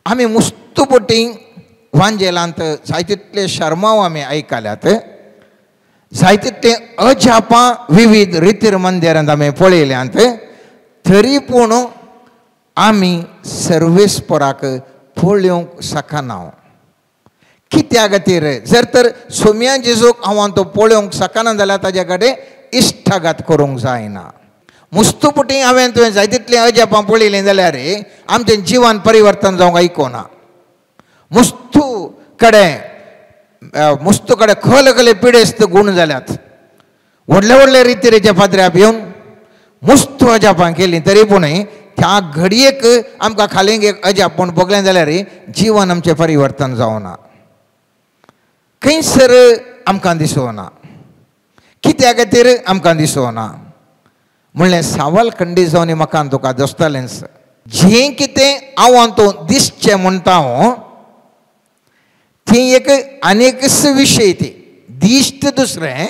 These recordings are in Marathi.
आम्ही मुस्तुपटी वांजेलांत जायतितले शर्माव आम्ही ऐकल्यात, जायतितले अजापा विविध रितीर मंदिरांत आम्ही पळयल्यांत, तरी पूण आम्ही सर्वेस्पराक पळोवंक शकना. कित्या खातीर? जर तर सोम्या जेजूक हांव तो पळोवंक शकना जाल्यार ताजे कडेन इश्टागत करूंक जायना. मुस्तुपटी हांवें तुवें जायतितलें अजापां पळयलें जाल्यार आमचें जिवन परिवर्तन जावंक आयकोना. मुस्तू कडेन खले पिडेस्त गूण जाल्यात. व्हडले व्हडले रितीरेच्या पाद्र्याक येवन मुस्तू अजापां केलीं, तरी पूण त्या घडयेक आमकां खालींक एक अजाप पूण बगलें जाल्यार जिवन आमचें परिवर्तन जावना. खंयसर आमकां दिसना. कित्या खातीर आमकां दिसना? म्हणलें सावलखंडी जावन म्हाका तुका दोस्तालेंस, जें कितें हांव तो दिसचें म्हणटा हांव तें एक आनीकच विशय. ती दिश्ट दुसरें,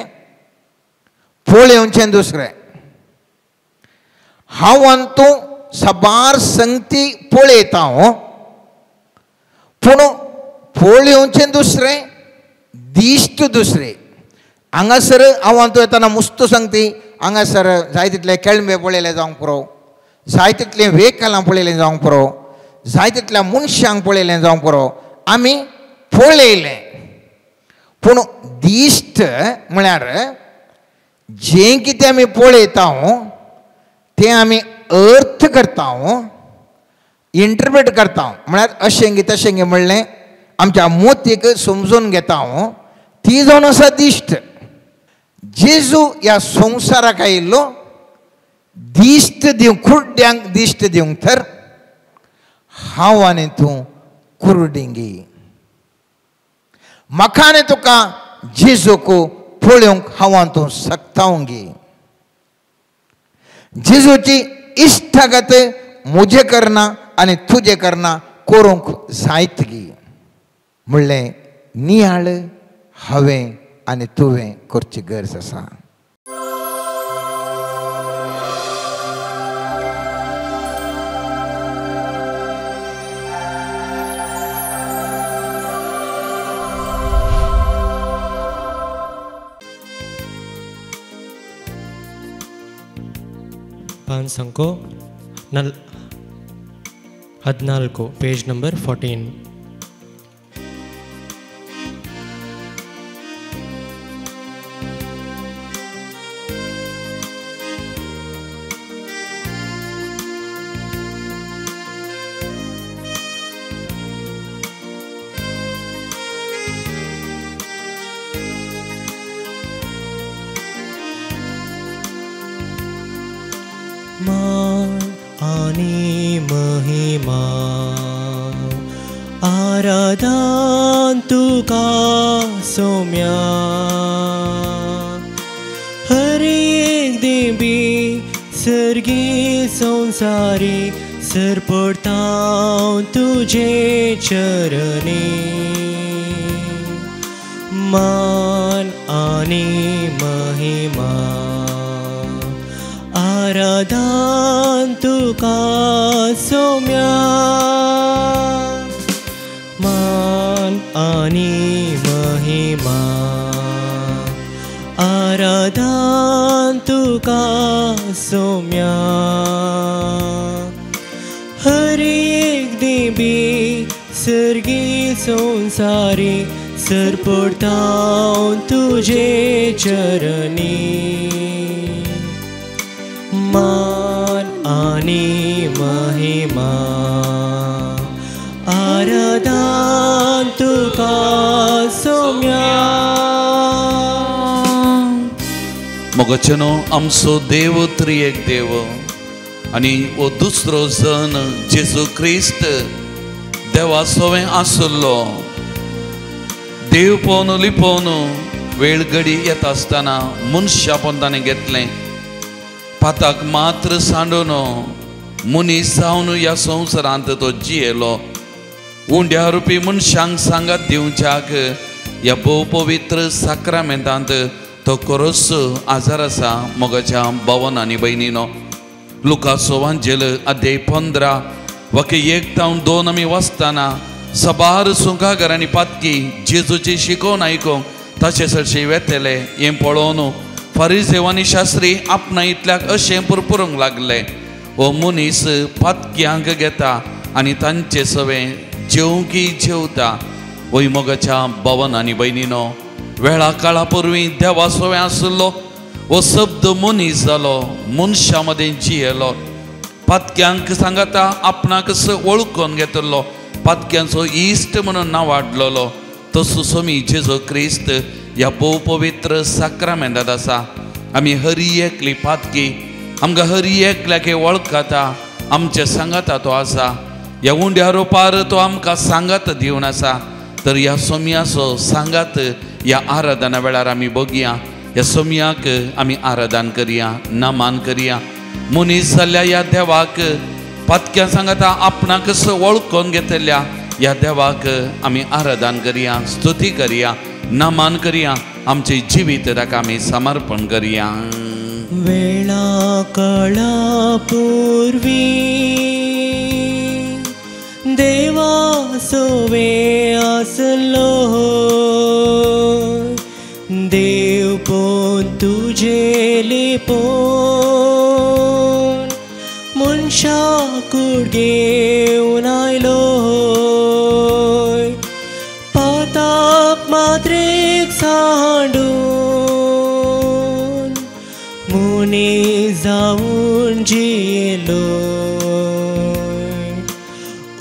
पळोवचें दुसरें. हांव तूं सबार संगती पळयता हांव, पूण पळोवचें दुसरें, दिश्ट दुसरें. हांगासर हांव तूं येताना मुस्तू संगती हांगासर जाय तितले केळमे पळयले जावंक पुरो, जाय तितलें वेकलां पळयलें जावंक पुरो, जाय तितल्या मनशांक पळयलें जावंक पुरो, आमी पळयलें. पूण दिश्ट म्हळ्यार जें कितें आमी पळयता तें आमी अर्थ करता, इंटरप्रेट करता. म्हळ्यार अशें गे तशें गे म्हणलें आमच्या मोतीक समजून घेता, ती जावन आसा दिश्ट. जेजू ह्या संवसाराक आयिल्लो दिश्ट दिवंक, कुर्ड्यांक दिश्ट दिवंक. तर हांव आनी तूं कुर्डिंगी. म्हाका आनी तुका जेजूक पळोवंक हांव तूं सक्तावंगी. जेजूची इश्टागत म्हजे करना आनी तुजे करना करूंक जायतगी. म्हणलें नियाळ हांवें आनी तुवें करची गरज आसा. पान संको 14, पेज नंबर 14. मान आणि महिमा आराधन तुका सोम्या. हर एक देवी सर्गी संसारी सरपडता तुझे चरणी. मान आणि महिमा आराधन तुका सोम्या. मान आणि महिमा आराधन तुका सोम्या. हर एक देवी सर्गी संसारी सरपडता तुझे चरणी. मान आणि महिमा आराधन तुका सोम्या. मोगचनो आमचो देव त्रिएक देव आनी वो दुसरो जन जेजू क्रिस्त देवासोवें आसलो. देव पोवन लिपोवन वेळ घडी येता आसतना मनशापण ताणें घेतलें. पाताक मात्र सांडून मनीस जावन ह्या संवसारांत तो जियेलो. उंड्या रुपी मनशांक सांगात दिवच्याक ह्या भोव पवित्र साक्रामेंतांत तो खरोच आजार आसा. मोगाच्या भावांनी आनी भयणीनो, लुकाचो वांजेल अध्याय 15 वके एक जावन दोन आमी वचताना सबार सुखागरांनी पातकी जेजूची शिकोवन आयकोंक तशें चडशे वेतेले हें पळोवन फरिसेव आनी शास्त्री आपणा इतल्याक अशें पुरपुरूंक लागले. हो मनीस पातक्यांक घेता आनी तांचे सवे जेवंकी जेवता. वय मोगाच्या भवन आनी भयणीनो, वेळा काळा परवीं देवा सवे आसलो हो शब्द मनीस जालो, मनशा मदें जियेलो. पातक्यांक सांगता आपणाक वळखून घेतलो, पातक्यांचो इश्ट म्हणून नांव वाडलेलो. तसो सोमी जेजू क्रिस्त ह्या भोव पवित्र साक्रामेंतांत आसा. आमी हरी एकली पातकी, आमकां हरी एकल्याक वळखता, आमचे सांगाता तो आसा. ह्या उंड्या रोपार तो आमकां सांगात दिवन आसा. तर ह्या सोमयाचो सांगात ह्या आराधना वेळार आमी बगुया. ह्या सोमयाक आमी आराधन करया, नमान करया. मनीस जाल्ल्या ह्या देवाक, पातक्या सांगाता आपणाक वळखून घेतल्या ह्या देवाक आमी आराधन करया, स्तुती करया, नमान करया. आमचे जिवीत ताका आमी समर्पण करया. वेळा काळा पूर्वी देवा सोवे आसलो, देव पोन तुझे लिपोन मनशा कुडगेवन आयलो. पाताक मात्रेक सांडून मुनी जाऊन जियेलो.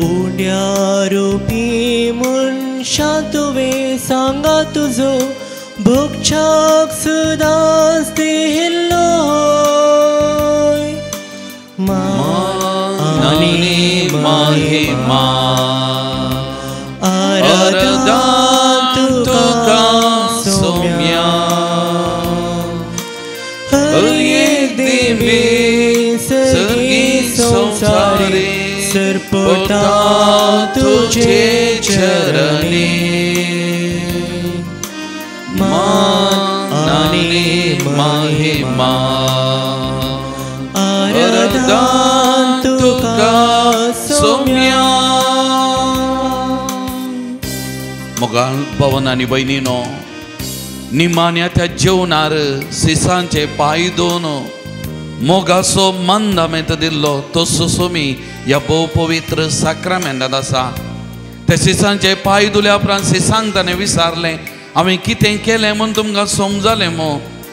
उंड्या रोपी मनशा तुवे सांगा तुजो भोगच्याक सुदास दिल्लो. आनी महिमा आराधन तुका सोम्या. हरी एक देवी सर्गी संसारी सरपटा तुझे चरणी. मान आणि महिमा आराधन तुका सोम्या. मोगाळ भवन आनी भयणीनो, निमाण्या त्या जेवणार सिसांचे पांय दोन मोगाचो मंदामेत दिल्लो तसो सोमी ह्या भोव पवित्र साक्रामेंतांत आसा. त्या सिसांचे पांय धुल्या उपरांत सिसांक ताणें विचारलें, हांवें कितें केलें म्हूण तुमकां समजलें मो?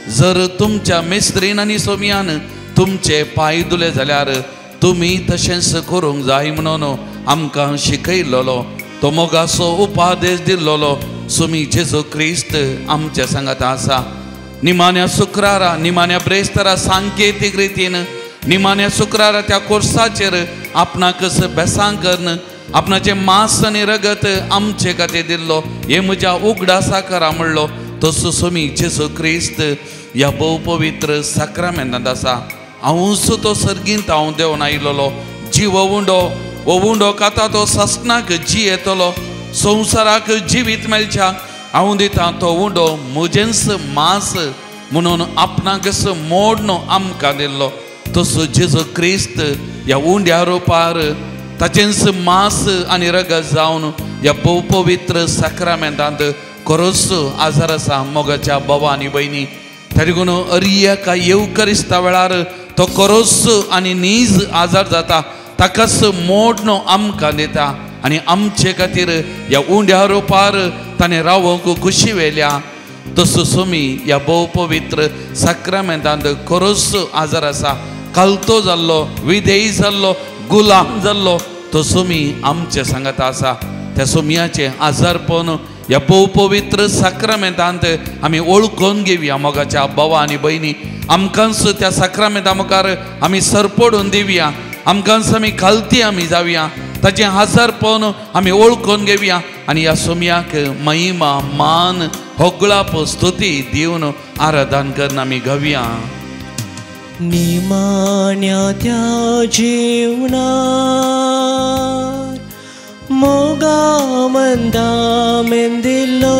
जर तुमच्या मेस्त्रीन आनी सोमयान तुमचे पांय धुले जाल्यार तुमी तशेंच करूंक जाय म्हणून आमकां शिकयल्लो. तो मोगाचो उपादेश दिल्लो सोमी जेजू क्रिस्त आमच्या सांगात आसा. निमाण्या शुक्रारा, निमाण्या ब्रेस्तारा सांकेतीक रितीन निमाण्या शुक्रारा त्या कोर्साचेर आपणाक बेसांग करन आपणाचे मांस आनी रगत आमचे खातीर दिल्लो. हे म्हज्या उगडासा करा म्हणलो. तसो सोमी जेजू क्रिस्त ह्या भोव पवित्र साक्रामेंतांत आसा. हांवूच तो सर्गींत हांव देंवन आयिल्लो. जीव उंडो वो उंडो खाता तो ससनाक जी येतलो. संवसाराक जिवीत मेळच्या हांव दिता तो उंडो म्हजेंच मांस म्हणून आपणाकच मोडनो आमकां दिल्लो. तसो जेजू क्रिस्त ह्या उंड्या रोपार ताचेंच मांस आनी रगत जावन ह्या भोव पवित्र साक्रामेंतांत खरोच आजार आसा. मोगाच्या भवा आनी भयणी, तरी अरियेका येवकरिस्ता वेळार तो खरोच आनी नीज आजार जाता. ताकाच मोडनो आमकां दिता आनी आमचे खातीर ह्या उंड्या रोपार ताणें रावोंक खुशी वेल्या. तसो सोमी ह्या भोव पवित्र साक्रामेंतांत खरोच आजार आसा. कालतो जाल्लो, विधेयी जाल्लो, गुलाम जाल्लो तो सोमी आमच्या सांगात आसा. त्या सोमयाचे आजारपण ह्या भोव पवित्र साक्रामेंतांत आमी ओळखून घेवया. मोगाच्या भवा आनी भयणी, आमकांच त्या साक्रामेंता मुखार आमी सरपडून दिवया. आमकांच आमी खालती आमी जावया. ताचें आजारपण आमी ओळखून घेवया आनी ह्या सोमयाक महिमा, मान, होगळाप, स्तुती दिवन आराधन करून आमी घावया. निमाण्या त्या जीवनार मोगा मंदामेन दिल्लो.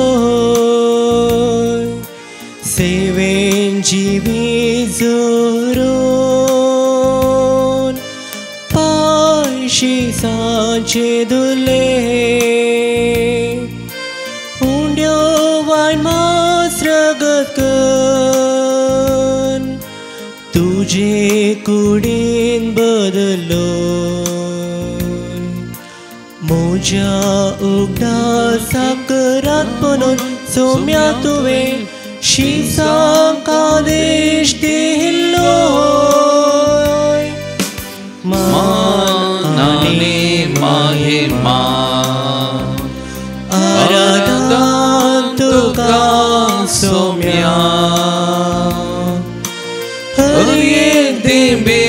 सेवेन जिवी जोरून पायशी सांचे दुले उंड्यो वाण मास रगत कन तुझे कुडीन बदलो मोजा उगडा साकरात म्हणून सोम्या तुवें शिसांक आदेश दिल्लो मान आनी महिमा आराधन तुका सोम्या हर एक दिंबे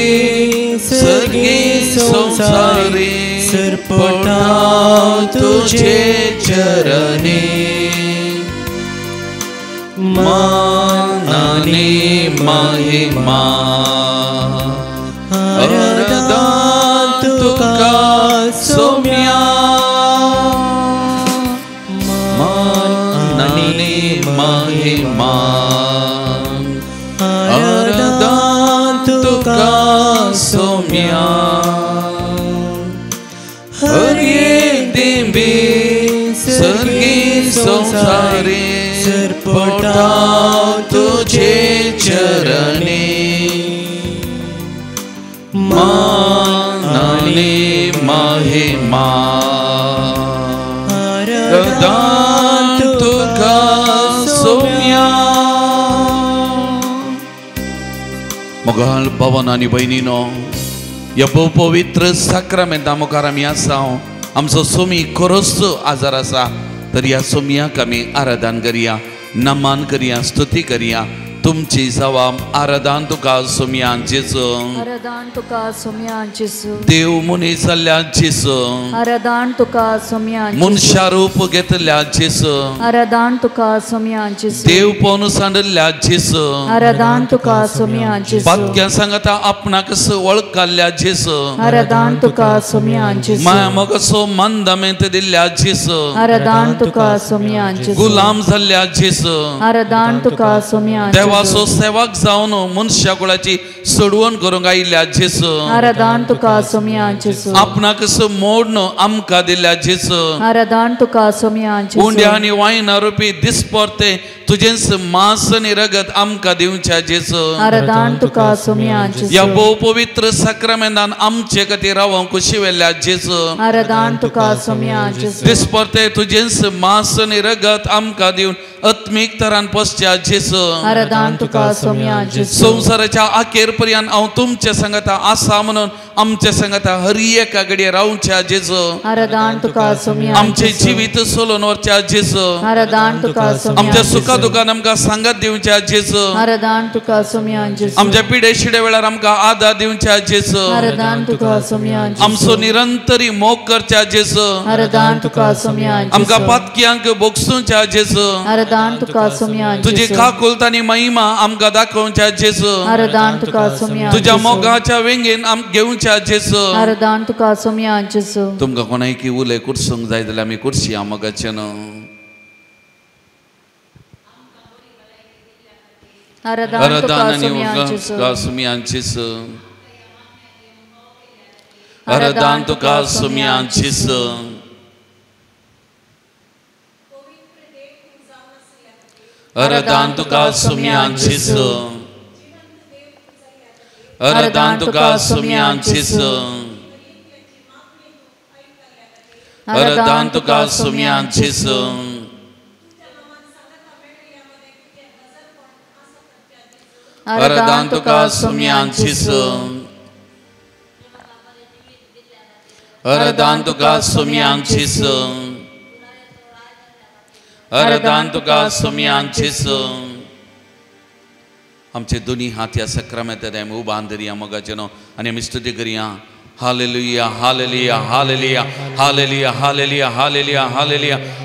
सर्गे संसारी सरपटा तुझे चरणी मान आनी महिमा आराधन तुका सोम्या मान आनी महिमा आराधन तुका सोम्या हर एक दिंबे सर्गी संसारी सरपटा तुझे चरणी मान आनी महिमा आराधन तुका सोम्या. मोगाल भावांनो आनी भयणीनो, ह्या पवित्र साक्रामेंता मुखार आमी आसा. आमचो सोमी खरोच आजार आसा, तर ह्या सोमयाक आमी आराधन करया, नमन करया, स्तुती करया. तुमची जबाब आराधन तुका सोमयान जेजू, आराधन तुका सोमयान जेजू, देव मनीस जाल्ल्या जेजू, आराधन तुका सोमयान मनशा रूप घेतल्या जेजू, आराधन तुका सोमयान जेजू, देव पोवन सांडल्या जेजू, आराधन तुका सोमयान जेजू, बातक्या सांगता आपणाक वळखल्या जेजू, आराधन तुका सोमयान जेजू, माया मोगसो मंदमेंत दिल्ल्या जेजू, आराधन तुका सोमयान जेजू, गुलाम जाल्ल्या जेजू, आराधन तुका सोमयान देवाचो सेवक जावन मनशा कुळाची सोडवण करूंक आयिल्ल्या जेजू, आराधन तुका सोमयान जेजू, आपणाक मोडून आमकां दिल्ल्या जेजू, आराधन तुका सोमयान जेजू, उंड्या आनी वायना रुपी दिसपरते तुजेंच मांस आनी रगत आमकां दिवच्या जेजू. आराधन तुका सोमयान जेजू, ह्या भोव पवित्र साक्रामेंतान आमचे खातीर रावंक खुशी वेल्ल्या जेजू, आराधन तुका सोमयान जेजू, दिसपरते तुजेंच मांस आनी रगत आमकां दिवन आत्मीक तरान पोसच्या जेजू. आराधन तुका सोमयान जेजू, संवसाराच्या अखेर पर्यंत हांव तुमच्या संगता आसा म्हणून आमच्या संगता हर एका घडये रावच्या जेजू. आराधन तुका सोमयान आमचे जिवीत सोलोन व्हरच्या जेजू, आराधन तुका सोमयान आमच्या सुखा दुखान आमकां सांगत दिवच्या जेजू, आराधन तुका सोमयान जेजू, आमच्या पिडे शिडे वेळार आमकां आदार दिवच्या जेजू, आराधन तुका सोमयान जेजू, आमचो निरंतरी मोग करच्या जेजू, आराधन तुका सोमयान जेजू, आमकां पातक्यांक बोगसूच्या जेजू, आराधन तुका सोमयान तुजी जेजू, काकुलत आनी महिमा आमकां दाखोवच्या जेजू, आराधन तुका सोमयान तुज्या जेजू, मोगाच्या वेंगेन आम घेवच्या जेजू. आराधन तुका सोमयान जेजू, तुमकां कोणायकी उलय कुर्सूंक जाय जाल्यार आमी कुर्सी या मोगाचे न्हू. आराधन तुका आराधन सोमयान जेजू, सोमयान जेजू, आराधन तुका सोमयान जेजू, आराधन तुका सोमयान जेजू, आराधन तुका सोमयान जेजू, आराधन तुका सोमयान जेजू, आराधन तुका सोमयान जेजू, आराधन तुका सोमयान जेजू, आराधन तुका सोमयान जेजू. आमचे दोन्ही हात या सक्रामेंतान आमी उबान धरया मोगाचे न्हू आनी आमी स्तुती करया. Hallelujah hallelujah hallelujah hallelujah hallelujah hallelujah hallelujah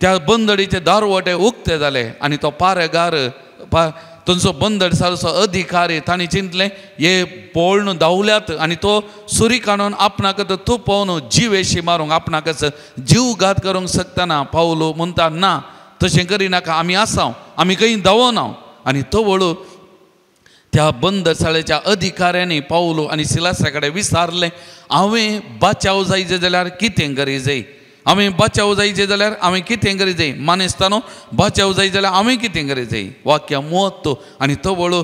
त्या बंदडीचे दारवटे उक्ते जाले आनी तो पारेगार थंयचो बंदड सारसो अधिकारी तांणी चिंतलें हे पोळण धांवल्यात आनी तो सुरी काडून आपणाक तुपोवन जिवेशी मारूंक आपणाकच जीवघात करूंक शकतना पावलो म्हणटा ना तशें करिनाका आमी आसांव आमी खंय धांवनाव आनी तो वळू त्या बंदशाळेच्या अधिकाऱ्यांनी पावलो आनी सिलासा कडेन विचारलें हांवें बचाव जायचे जाल्यार कितें करी जाय हांवें बचाव जायचे जाल्यार हांवें कितें करी जाय मानेस्तानो बचाव जाय जाल्यार हांवें कितें करी जाय वाक्य मुवत्तो आनी तो वळू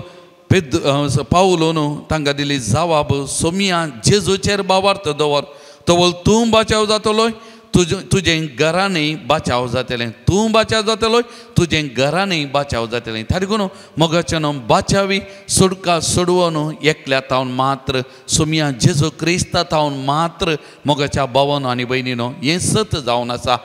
पावलो न्हू तांकां दिली जवाब सोमिया जेजूचेर बावार्थ दवर तो वळ तूं बचाव जातलोय तुजें घरानय बचाव जातलें तूं बचाव जातलोय तुजें घरानय बचाव जातलें तारिकून मोगाच्यान बचावी सुडका सोडवून एकल्या तावन मात्र सोमिया जेजू क्रिस्ता तावन मात्र मोगाच्या भावानो आनी भयणीनो हें सत जावन आसा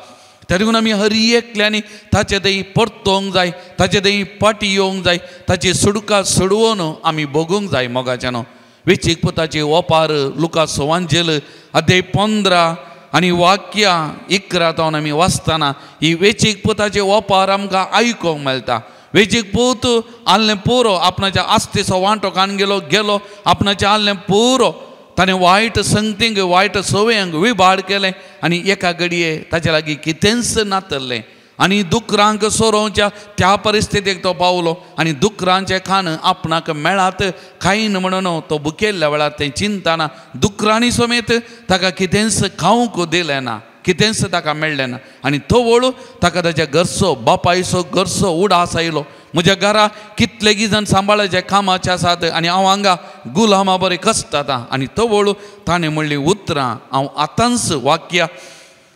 तारिकून आमी हर एकल्यांनी ताचे थंय परतोवंक जाय ताचे थंय पाटी येवंक जाय ताची सुडका सोडवून आमी भोगूंक जाय मोगाच्यान वेचीक पुताची ओपार लुका सोवांजेल अध्याय 15 आनी वाक्या 11 तावन आमी वाचतना ही वेचीक पुताचे ओपार आमकां आयकोंक मेळटा वेचीक पूत आल्लें पुरो आपणाच्या आस्तेचो वांटो काडून गेलो आपणाचें आल्लें पुरो ताणें वायट संगतींक वायट सवयांक विभाड केलें आनी एका घडये ताचे लागीं कितेंच नातल्लें आनी दुकरांक सोरोवच्या त्या परिस्थितीक तो पावलो आनी दुकरांचे खाण आपणाक मेळात खायन म्हणून तो बुकेल्ल्या वेळार तें चिंतना दुकरांनी समेत ताका कितेंच खावंक दिलें ना कितेंच ताका मेळ्ळें ना आनी तो वळू ताका ताच्या घरचो बापायचो घरचो उडास आयलो म्हज्या घरा कितलेगी जाण सांबाळाचे कामाचे आसात आनी हांव हांगा गुलामा बरें कश्टातां आनी तो वळू ताणें म्हणलीं उतरां हांव आतांच वाक्या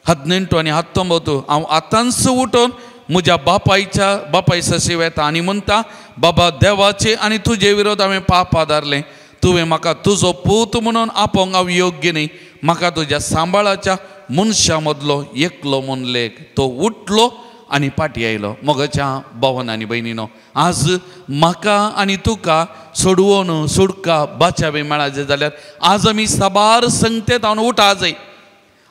18 आनी 19 हांव आतांच उठोवन म्हज्या बापाय सशीव येता आनी म्हणटा बाबा देवाचे आनी तुजे विरोध हांवें पाप आदारलें तुवें म्हाका तुजो पूत म्हणून आपोवंक हांव योग्य न्ही म्हाका तुज्या सांबाळाच्या मनशा मदलो एकलो म्हूण लेख तो उठलो आनी फाटी आयलो मोगाच्या भावान आनी भयणीनो आज म्हाका आनी तुका सोडवून सुडका बाचावे मेळाचे जाल्यार आज आमी साबार संगतेत हांव उठा जाय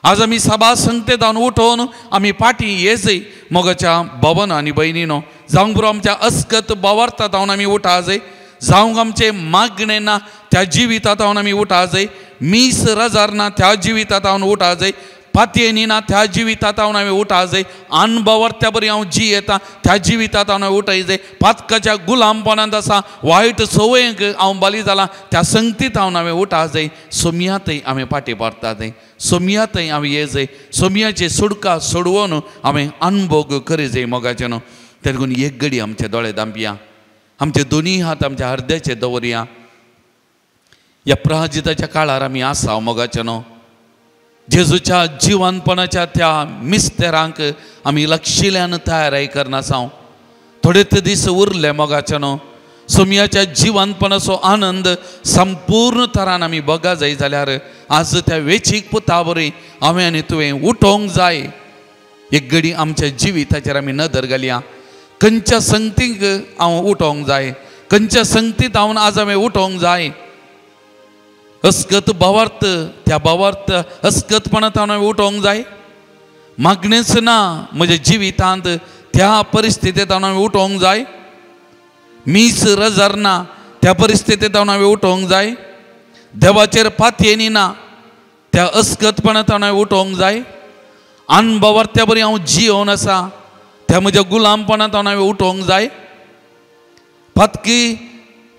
आज आमी सभा संगतेत हांव उठोवन आमी फाटी येजय मोगाच्या भावान आनी भयणीनो जावंक पुरो आमच्या अस्कत भावार्थांत हांव आमी उठा जाय जावंक आमचे मागणें ना त्या जिवितांत हांव आमी उठा जाय मीस रजार ना त्या जिवितांत हांव उठा जाय पातयेनी ना त्या जिवितांत हांव हांवें उठा जाय अनभवर्त्या बरी हांव जी येता त्या जिवितांत हांव उठय जाय पातकाच्या गुलामपणांत आसा वायट सवयेक हांव बली जाला त्या संगतींत हांवें उठा जाय सोमियातय हांवें फाटी पडटा जाय सोमियातय हांव ये जाय सोमियाची सुडका सोडवून हांवें अनभोग करी जाय मोगाच्यान तेदून एक घडी आमचे दोळे दांपया आमचे दोनी हात आमच्या हृदयाचे दवरया ह्या प्राजिताच्या काळार आमी आसा मोगाच्यान जेजूच्या जिवनपणाच्या त्या मिस्तेरांक आमी लक्षिल्ल्यान तयाराय करनासांव थोडेच दीस उरले मोगाच्यान सोमियाच्या जिवनपणाचो आनंद संपूर्ण तरान आमी बगा जाय जाल्यार आज त्या वेचीक पुता बरी हांवें आनी तुवें उठोवंक जाय एक घडी आमच्या जिविताचेर आमी नदर घालया खंयच्या संगतीक हांव उठोवंक जाय खंयच्या संगतींत आज हांवें उठोवंक जाय अस्कत भावार्थ त्या भावार्थ अस्कतपणांत हांवें उठोवंक जाय मागणेच ना म्हज्या जिवितांत त्या परिस्थितींत हांवें उठोवंक जाय मीस रजार ना त्या परिस्थितींत हांवें उठोवंक जाय देवाचेर पातयेनी ना त्या अस्कतपणांत हांवें उठोवंक जाय अनभवर्त्या बरी हांव जियोन आसा त्या म्हज्या गुलामपणांत हांवें उठोवंक जाय पातकी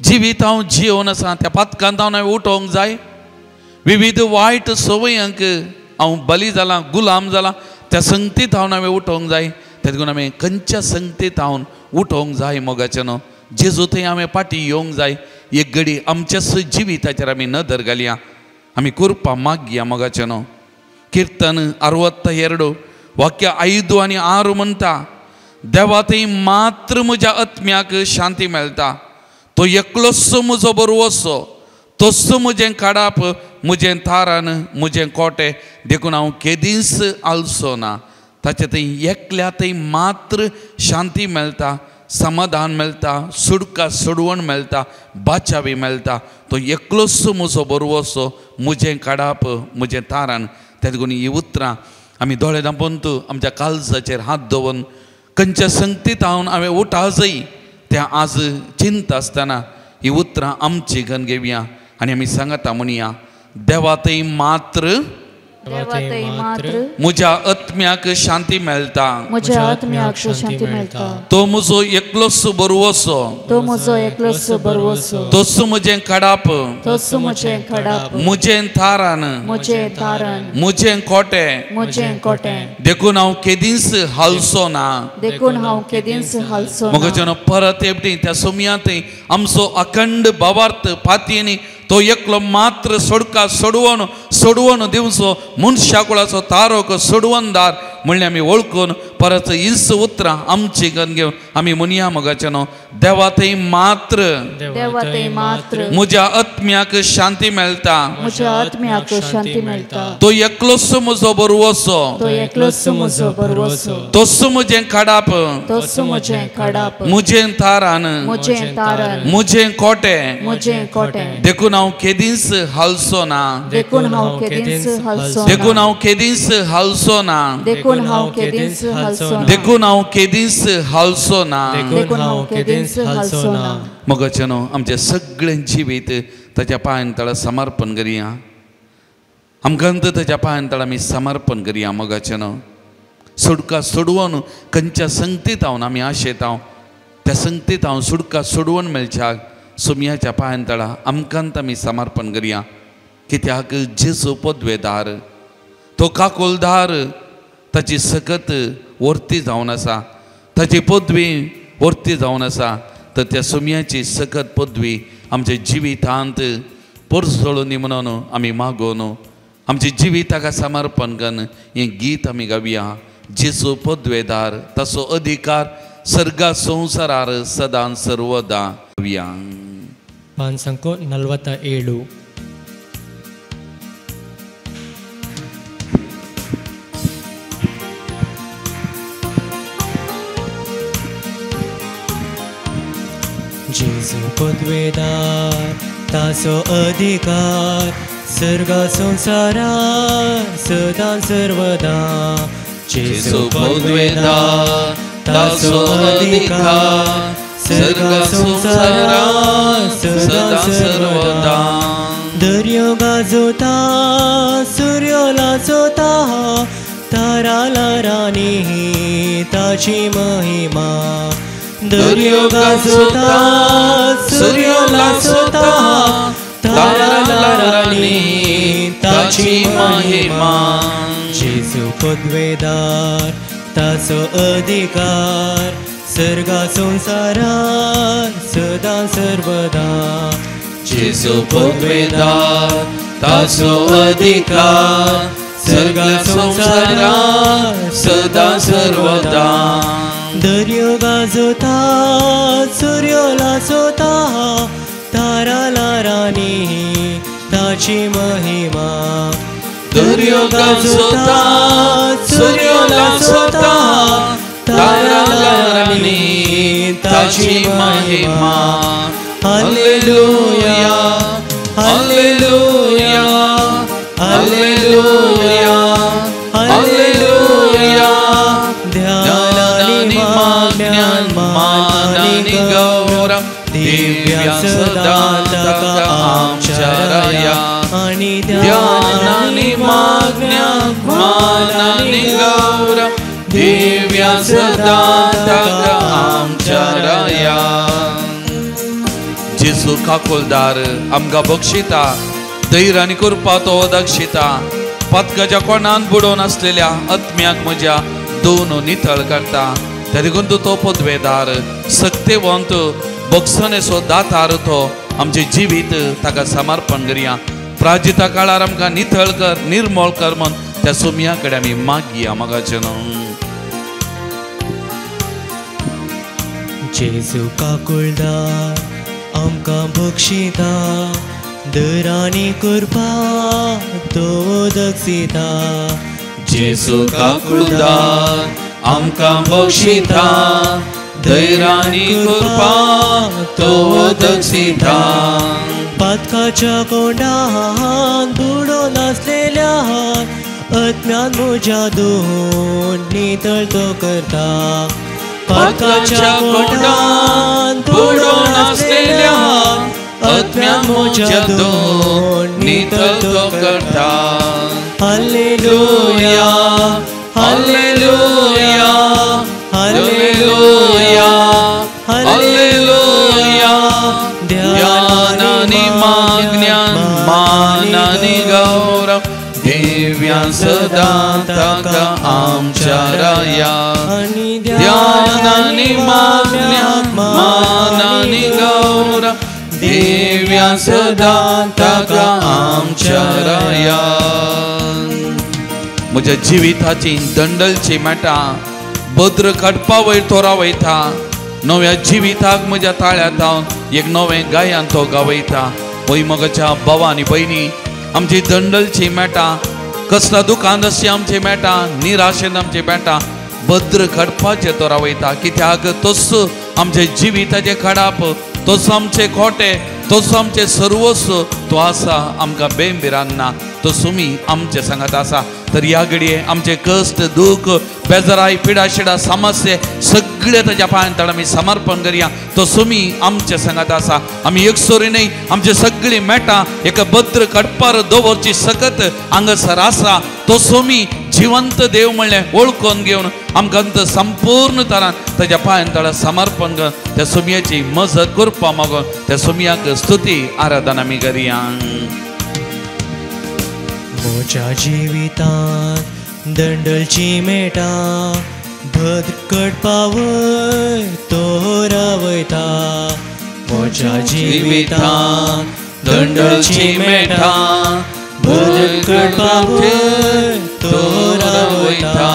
जिवीत हांव जियोन आसा त्या पातकांत हांवें उठोवंक जाय विविध वायट सवयांक हांव बली जाला गुलाम जाला त्या संगतींत हांवें उठोवंक जाय तेदून हांवें खंयच्या संगतींत हांव उठोवंक जाय मोगाच्यान जेजू थंय हांवें फाटी येवंक जाय एक घडी आमच्याच जिविताचेर आमी नदर घालया आमी करपा मागया मोगाच्यान कीर्तन 62 वाक्य 5 आनी 6 म्हणटा देवा थंय मात्र म्हज्या आत्म्याक शांती मेळटा तो एकलोच म्हजो बरवसो तोच म्हजें काडाप म्हजें थारान म्हजें कोटे देखून हांव केदींच आलसो ना ताचे थंय एकल्या थंय मात्र शांती मेळटा समाधान मेळटा सुडका सोडवण मेळटा बाचावी मेळटा तो एकलोच म्हजो बरवसो म्हजें काडाप म्हजें थारान त्या देखून ही उतरां आमी दोळे धांपून तूं आमच्या काळजाचेर हात दवरून खंयच्या संगतीत हांवें उठा जई त्या आज चिंत आसतना ही उतरां आमची घेवन घेवया आनी आमी सांगता म्हणया देवातय मात्र देवातय मात्र म्हज्या आत्म्याक शांती मेळटा म्हज्या आत्म्याक शांती मेळटा तो म्हजो एकलोच बरवसो तो म्हजो एकलोच बरवसो तोच म्हजें कडाप तोच म्हजें खडाप म्हजें थारान म्हजें तारण म्हजें कोटें म्हजें कोटें देखून हांव केदींच हालसो ना देखून हांव केदींच हालसो ना. मगजन परत एवटी त्या सोमयातय आमचो अखंड भावार्थ पातयेनी तो एकलो मात्र सोडका सोडवण दिवचो मनशाकुळाचो तारोक सोडवणदार म्हणले आमी वळखून परत इस उतरां आमची गन घेवन आमी म्हणया मगाच्यानो देवातय मात्र देवातय मात्र म्हज्या आत्म्याक शांती मेळटा म्हज्या आत्म्याक शांती मेळटा तो एकलोच म्हजो बरवसो तो एकलोच म्हजो बरवसो तोच म्हजें काडाप तोच म्हजें खडाप म्हजें थारान म्हजें तारण म्हजें कोटें म्हजें कोटें देखून हांव केदींच हालसो ना देखून हांव केदींच हालसो देखून हांव केदींच हालसो ना देखून हांव केदींच हालसो ना. देखून हांव केदींच हालसो ना देखून हांव केदींच हालसो ना. मगचनो आमचें सगळें जिवीत ताच्या पांयां तळा समर्पण करुया आमकां ताच्या पांयां तळा आमी समर्पण करुया मगचनो सुडका सोडवून खंयच्या संगतीत हांव आमी आशेत हांव त्या संगतीत हांव सुडका सोडवून मेळच्याक सोमयाच्या पांयां तळा आमकांत आमी समर्पण करुया कित्याक जेजू पदवेदार तो काकोलदार ताची सकत वर्ती जावन आसा ताची पदवी वर्ती जावन आसा तर त्या सोमयाची सकत पदवी आमच्या जिवितांत परसळुनी म्हणून आमी मागोवन आमचे जिविताका समर्पण करून हें गीत आमी गावया जेजू पदवेदार ताचो अधिकार सर्गा संवसारार सदां सर्वदा गावया. पान संको 47 जेजू पदवेदार ताचो अधिकार सर्गा संवसारार सदां सर्वदा जेजू पदवेदार ताचो अधिकार सर्गा संवसारार सदां सर्वदा दर्यो गाजोता सूर्यो लाजोता तारा लारांनी ताची महिमा दर्यो गाजोता सूर्यो लाजोता तारा लारांनी ताची महिमा जेजू पदवेदार ताचो अधिकार सर्गा संवसारार सदां सर्वदा जेजू पदवेदार ताचो अधिकार सर्गा संवसारार सदां सर्वदा दर्यो गाजोता सूर्यो लाजोता तारा लारांनी ताची महिमा दर्यो गाजोता सूर्यो लाजोता तारा लारांनी ताची महिमा हालेलुया हालेलुया हालेलुया हालेलुया ध्यानानि मानानि गौरव दिव्या सदा ताका आमच्या आणि ध्यानानि मानानि गौरव दिव्या सदा ताका आमच्या जेजू काकोलदार आमकां बक्षिता धैर्य आनी कृपा तो दक्षिता पदकाच्या कोणान बुडोवन आसलेल्या आत्म्याक म्हज्या दोन नितळ करता त्या देखून तो पदवेदार सक्तेवंत बक्षणेचो दातार तो आमचे जिवीत ताका समर्पण करुया प्राजिता काळार आमकां नितळ कर निर्मळ कर म्हूण त्या सोमया कडेन आमी मागया मगाचे न्हू. जेजू काकुळदार आमकां बक्षिता दरांनी कृपा तो दक्षिता जेजू काकुळदार आमकां बक्षिता धैर्यानी कृपा तो दक्षिता पातकाच्या कोंडान बुडोन आसलेल्या अज्ञान म्हज्या दोन नितळ तो करता पातकाच्या कोटान बुडून आसलेल्या अज्ञान म्हज्या दोन नितळ तो करता हालेलुया हालेलुया हालेलुया हालेलुया ध्यानानी मागण्यान मानानी गौरव देव्या सदा ताका आमच्या राया ध्यानानी मागण्यान मानानी गौरव देव्या सदा ताका आमच्या राया म्हज्या जिविताची दंडलची मेटा भद्र काडपा वयर तोरा वयता नव्या जिविताक म्हज्या ताळ्यांत हांव एक नवें गायन तो गावयता पळय मोगाच्या भावा आनी भयणी आमची दंडलची मेटा कसला दुकान अशी आमची मेटा निराशेन आमची मेटा भद्र काडपाचे तोरा वयता कित्याक तोच आमचे जिविताचे खडाप तोच आमचे खोटे तोच आमचे सर्वस्व तो आसा आमकां बेंबिरान्ना तो सुमी आमचे सांगात आसा तर ह्या घडये आमचे कश्ट दुख बेजाराय पिडा शिडा समस्ये सगळे ताच्या पांयां आमी समर्पण करया तो सुमी आमचे सांगात आसा आमी एकसोरी न्हय आमची सगळीं मेटां एका भद्र कडपार दवरची सकत हांगासर आसा तो सुमी जिवंत देव म्हणलें वळखून घेवन आमकां संपूर्ण तरान ताच्या पांयां समर्पण कर त्या सुमयाची मजत करपा मागून त्या सुमयाक स्तुती आराधना आमी करया म्हज्या जिवितांत दंडलची मेटा भद्र कडपावय तो रावयता म्हज्या जिवितांत दंडलची मेटा भद्र कडपावय तो रावयता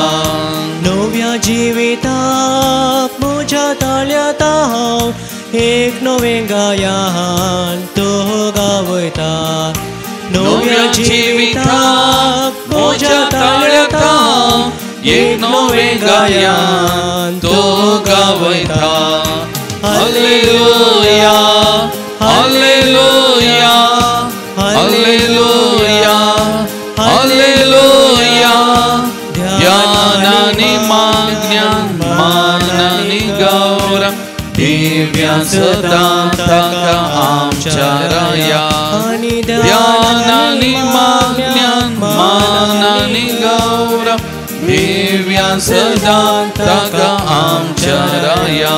नव्या जिविताक म्हज्या ताळ्यांत हांव एक नवें गायन तो गावयता नव्या जिविताक म्हज्या ताळ्यांत हांव एक नवें गायन तो गावयता हालेलुया हालेलुया हालेलुया हालेलुया ध्यानानी मागण्यान मानानी गौरव देव्या सदा ताका आमच्या राया ध्यानानी मागण्यान मानानी गौरव देव्या सदा ताका आमच्या राया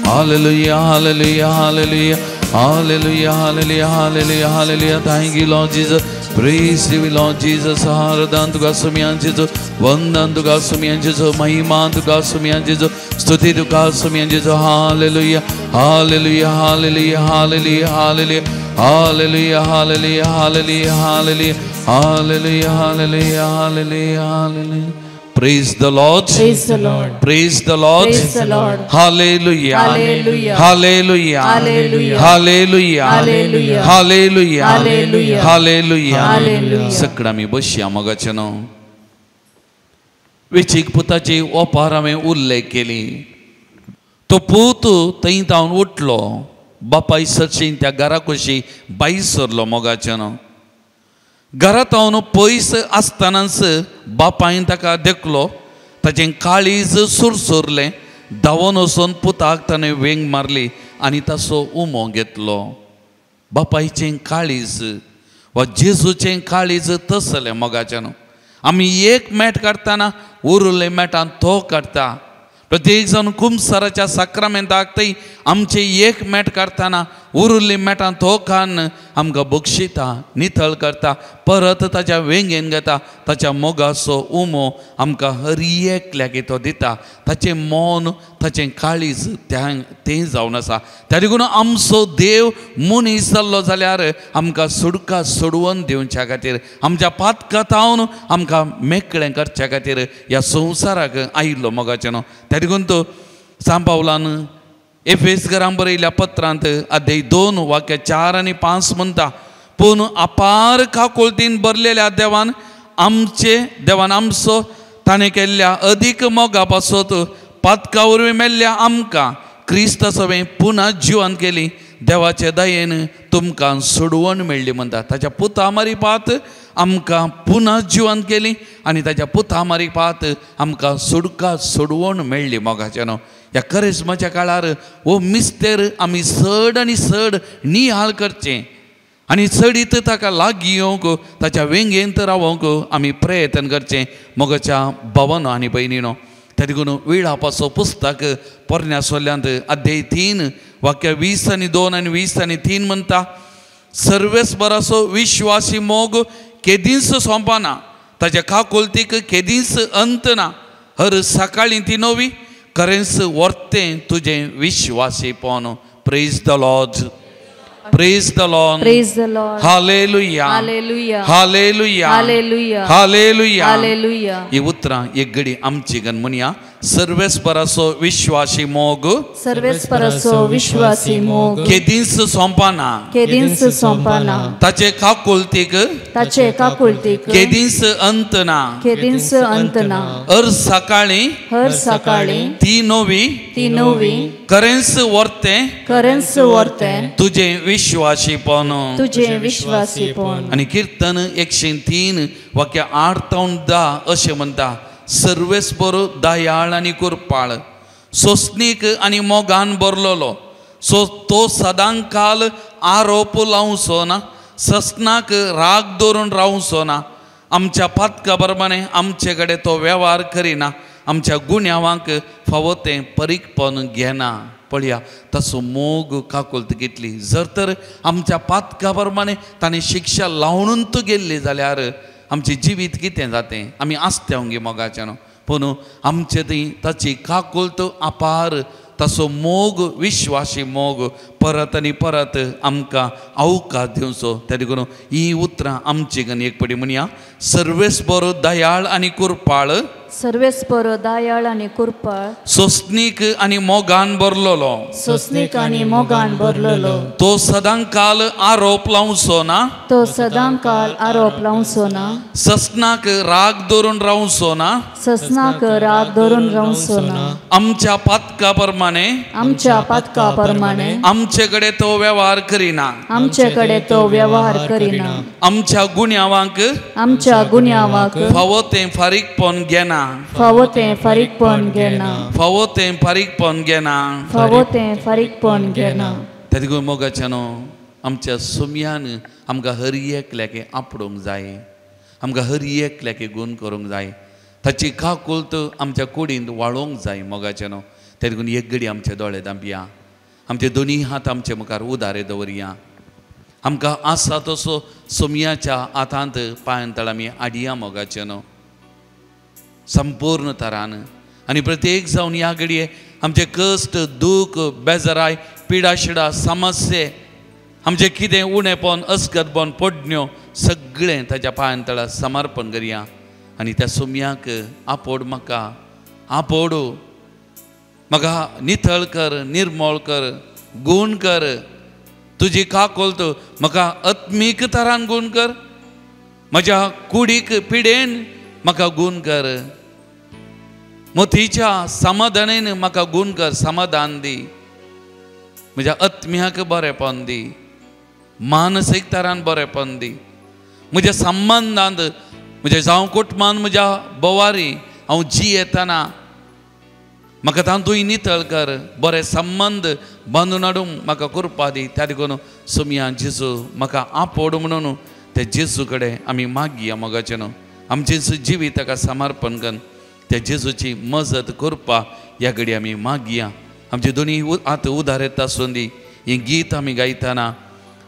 hallelujah hallelujah hallelujah hallelujah hallelujah hallelujah hallelujah thank you Lord Jesus praise you Lord Jesus आराधना तुका सुमयान Jesus वंदन तुका सुमयान Jesus महिमा तुका सुमयान Jesus स्तुति तुका सुमयान Jesus hallelujah hallelujah hallelujah hallelujah hallelujah hallelujah hallelujah hallelujah hallelujah hallelujah hallelujah hallelujah Praise the Lord. Praise the Lord. Praise the Lord. Praise the Lord. Hallelujah. Hallelujah. Hallelujah. Hallelujah. Hallelujah. Hallelujah. Hallelujah. Hallelujah. Hallelujah. Hallelujah. सगळा मी बसया मगाचनो वेचीक पुताची ओपार हांवें उल्लेख केली तो पूत थंय जावन उठलो बापाय सचिन त्या घरा कशी बाई सरलो मोगाचनो घरात हांव पयस आसतनाच बापायन ताका देखलो ताचें काळीज सुरसुरलें धांवून वचून पुताक ताणें वेंग मारली आनी ताचो उमो घेतलो बापायचें काळीज वा जेजूचें काळीज तसलें मोगाचें आमी एक मेट काडटना उरिल्ले मेटान तो काडटा प्रत्येक जाण कुंभसाराच्या साक्रामेंताक थंय आमचे एक मेट काडटना उरिल्ली मेटां तो कान आमकां बक्षिता नितळ करता परत ताच्या वेंगेन घेता ताच्या मोगाचो उमो आमकां हर एकल्याक तो दिता ताचें मौन ताचें काळीज तें जावन आसा त्या देखून आमचो देव मनीस जाल्लो जाल्यार आमकां सुडका सोडवून दिवच्या खातीर आमच्या पातकातावन आमकां मेकळें करच्या खातीर ह्या संवसाराक आयिल्लो मोगाचें न्हू त्या देखून तो सांत पावलान एफेसकारांक बरयल्या पत्रांत अध्याय 2 वाक्य 4 आनी 5 म्हणटा पूण अपार काकुळटीन बरलेल्या देवान आमचो ताणें केल्ल्या अदीक मोगा पासत पातका वरवीं मेल्ल्या आमकां क्रिस्त सवें पुना जिवन केली देवाचे दयेन तुमकां सोडवण मेळ्ळी म्हणटा. ताच्या पुता मारी पात आमकां पुनः जिवंत केली आनी ताच्या पुता मारी पात आमकां सुडका सोडवण मेळ्ळी मोगाचे न्हू. ह्या करिस्माच्या काळार हो मिस्तेर आमी चड आनी चड नियाळ करचें आनी चडीत ताका लागीं येवंक ताच्या वेंगेंत रावंक आमी प्रयत्न करचें मोगाच्या भावांनो आनी भयणीनो. त्या देखून विळापाचो पुस्तक पोरन्यासोल्यांत अध्याय 3 वाक्य 20 आनी 2 आनी 20 आनी 3 म्हणटा, सर्वेस बरासो विश्वासी मोग केदींच सोंपना, ताच्या काकुलतीक केदींच अंत ना. हर सकाळीं ती नवी खरेंच वर्तें तुजें विश्वासीपण. Praise the Lord. Praise the Lord. Praise the Lord. Hallelujah. Hallelujah. Hallelujah. Hallelujah. Hallelujah. Hallelujah. ही उतरां एक घडी आमची गण म्हणया. सर्वेस परसो विश्वासी मोग सर्वेस परसो विश्वासी मोग केदींच सोंपना, केदींच सोंपना, ताचे काकुलतीक ताचे काकुलतीक केदींच अंत ना. केदींच अंत ना. हर सकाळीं हर सकाळी ती नवी ती नवी खरेंच वर्तें खरेंच वर्तें तुजें विश्वासीपण. तुजें विश्वासीपण. आणि कीर्तन 103 वाक्य 8 ते 10 अशें म्हणटा, सर्वेस बरो दयाळ आनी कुरपाळ, सोंसणीक आनी मोगान बरलोलो, तो सदां काल आरोप लावचो ना, ससनाक राग दवरून रावचो ना. आमच्या पातका प्रमाणे आमचे कडेन तो वेव्हार करिना, आमच्या गुन्यांवांक फावो तें परीकपण घेना. पळया तसो मोग काकुलत घेतली. जर तर आमच्या पातका प्रमाणे ताणें शिक्षा लावनूच गेल्ली जाल्यार आमचें जिवीत कितें जातें, आमी आसत्यांगी मोगाचें न्हू. पूण आमचे थंय ताची काकुलत अपार, तसो मोग विश्वासी मोग परत आनी परत आमकां अवकाश दिवचो. त्या देखून ही उतरां आमची गण एक पडी म्हणया. सर्वेस बरो दयाळ आनी कुरपाळ, सर्वेस बरो दयाळ आनी कुरपाळ, सोंसणीक आनी मोगान बरलोलो, सोंसणीक आनी मोगान बरलोलो, तो सदां काल आरोप लावचो ना, तो सदां काल आरोप लावचो ना, ससनाक राग दवरून रावचो ना, ससनाक राग धरून रावचो ना. आमच्या पातका प्रमाणे आमच्या पातका प्रमाणे आमचे कडेन तो वेव्हार करिना, आमचे कडेन तो वेव्हार करिना. आमच्या गुन्यांवांक आमच्या गुन्यांवाक फावो तें फारीकपण घेना, फावो तें फारीकपण घेना, फावो तें फारीकपण घेना. फावो तें फारीकपण घेना. त्या देखून मोगाचें न्हू, आमच्या सुमयान आमकां हर एकल्याके आपडूंक जाय, आमकां हर एकल्याके गूण करूंक जाय, ताची काकुलत आमच्या कुडींत वाळोवंक जाय मोगाचें न्हू. त्या देखून एक घडी आमचे दोळे धांपया, आमचे दोनी हात आमचे मुखार उदारे दवरया. आमकां आसा तसो सुमयाच्या हातांत पांयां तळ आमी आडया मोगाचें न्हू, संपूर्ण तरान. आनी प्रत्येक जावन ह्या घडये आमचे कश्ट दूख बेजाराय पिडाशिडा समस्ये आमचें कितें उणेपण अस्कतपण पडण्यो सगळें ताच्या पांयां तळा समर्पण करया. आनी त्या सुमयाक आपोड म्हाका आपोडू, म्हाका नितळ कर, निर्मळ कर, गूण कर. तुजी काकुलत म्हाका आत्मीक तरान गूण कर, म्हज्या कुडीक पिडेन म्हाका गूण कर, मोतीच्या समाधानेन म्हाका गूण कर, समाधान दी. म्हज्या आत्म्याक बरेपण दी, मानसीक तरान बरेपण दी. म्हज्या संबंदांत, म्हज्या जावं कुटुंबान, म्हज्या बोवारी हांव जी येतना म्हाका तातूंय नितळ कर, बरे संबंद बांदून हाडूंक म्हाका कृपा दी. त्या देखून सुमया जेजू म्हाका आपोड म्हणून त्या जेजू कडेन आमी मागया मोगाचें न्हू. आमचें जिवीत ताका समर्पण कर. त्या जेजूची मजत कृपा ह्या घडी आमी मागया. आमचे दोनी हात उदार येता आसूंदी हें गीत आमी गायतना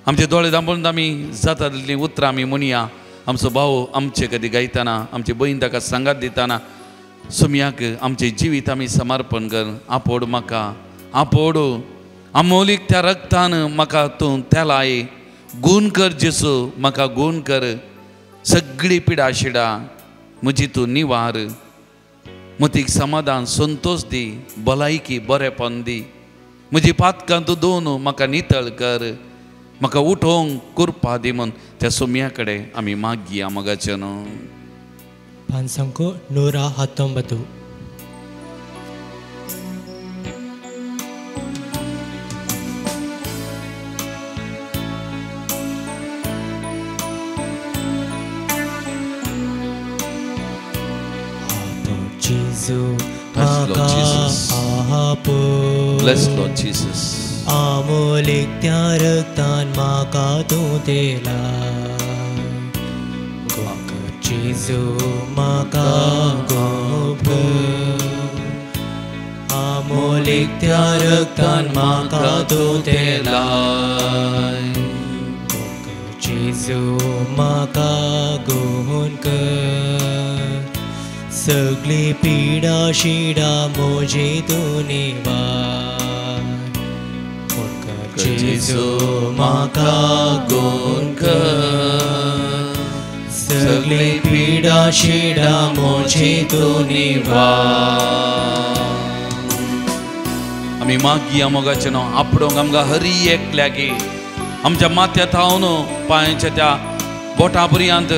आमचे दोळे धांपून आमी जाता तितलीं उतरां आमी म्हणया. आमचो भाव आमचे कधी गायतना, आमची बहीण ताका सांगात दितना सुमयाक आमचे जिवीत आमी समर्पण कर. आपोड म्हाका, आपोड अमोलीक त्या रक्तान म्हाका तूं तेलाय, गूण कर जेसू, म्हाका गूण कर. सगळी पिडा शिडा म्हजी तूं निवार, मतीक समाधान संतोष दी, भलायकी बरेपण दी. म्हजी पातकां तूं दोन म्हाका नितळ कर, म्हाका उठोवंक कृपा दी म्हूण त्या सुमया कडेन आमी मागया मोगाचें न्हू. पांचंको 119. जेजू Touch, Lord म्हाका Jesus. आपो Bless Lord Jesus. आमोलीक त्या रक्तान म्हाका तूं दिला जेजू म्हाका गोप आमोलीक त्या रक्तान म्हाका तूं दिला जेजू म्हाका गोहून कर सगळी पिडा शिडा मोजे तूं निवार जेजू म्हाका गोहून कर सगळी पिडा शिडा मोजे तूं निवार आमी मागया मोगाचे न्हू आपणूक आमकां हरी एकल्याकी आमच्या माथ्यात हावन पांयाच्या त्या बोटा पर्यंत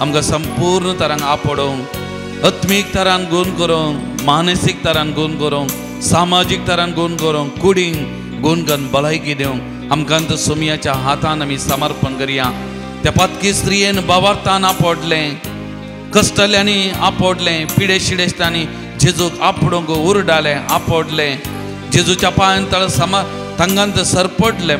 आमकां संपूर्ण तरान आपडोवंक आत्मीक तरान गुण करूंक मानसीक तरान गुण करूंक सामाजीक तरान गुण करूंक कुडींक गुण करून भलायकी दिवंक आमकां सुमयाच्या हातान आमी समर्पण करया त्या पातकी स्त्रियेन बावार्थान आपडलें कश्टल्यांनी आपडलें पिडे शिडेस्तांनी जेजूक आपडूंक उरडालें आपडलें जेजूच्या पांयां तळ तांगांत सरपडलें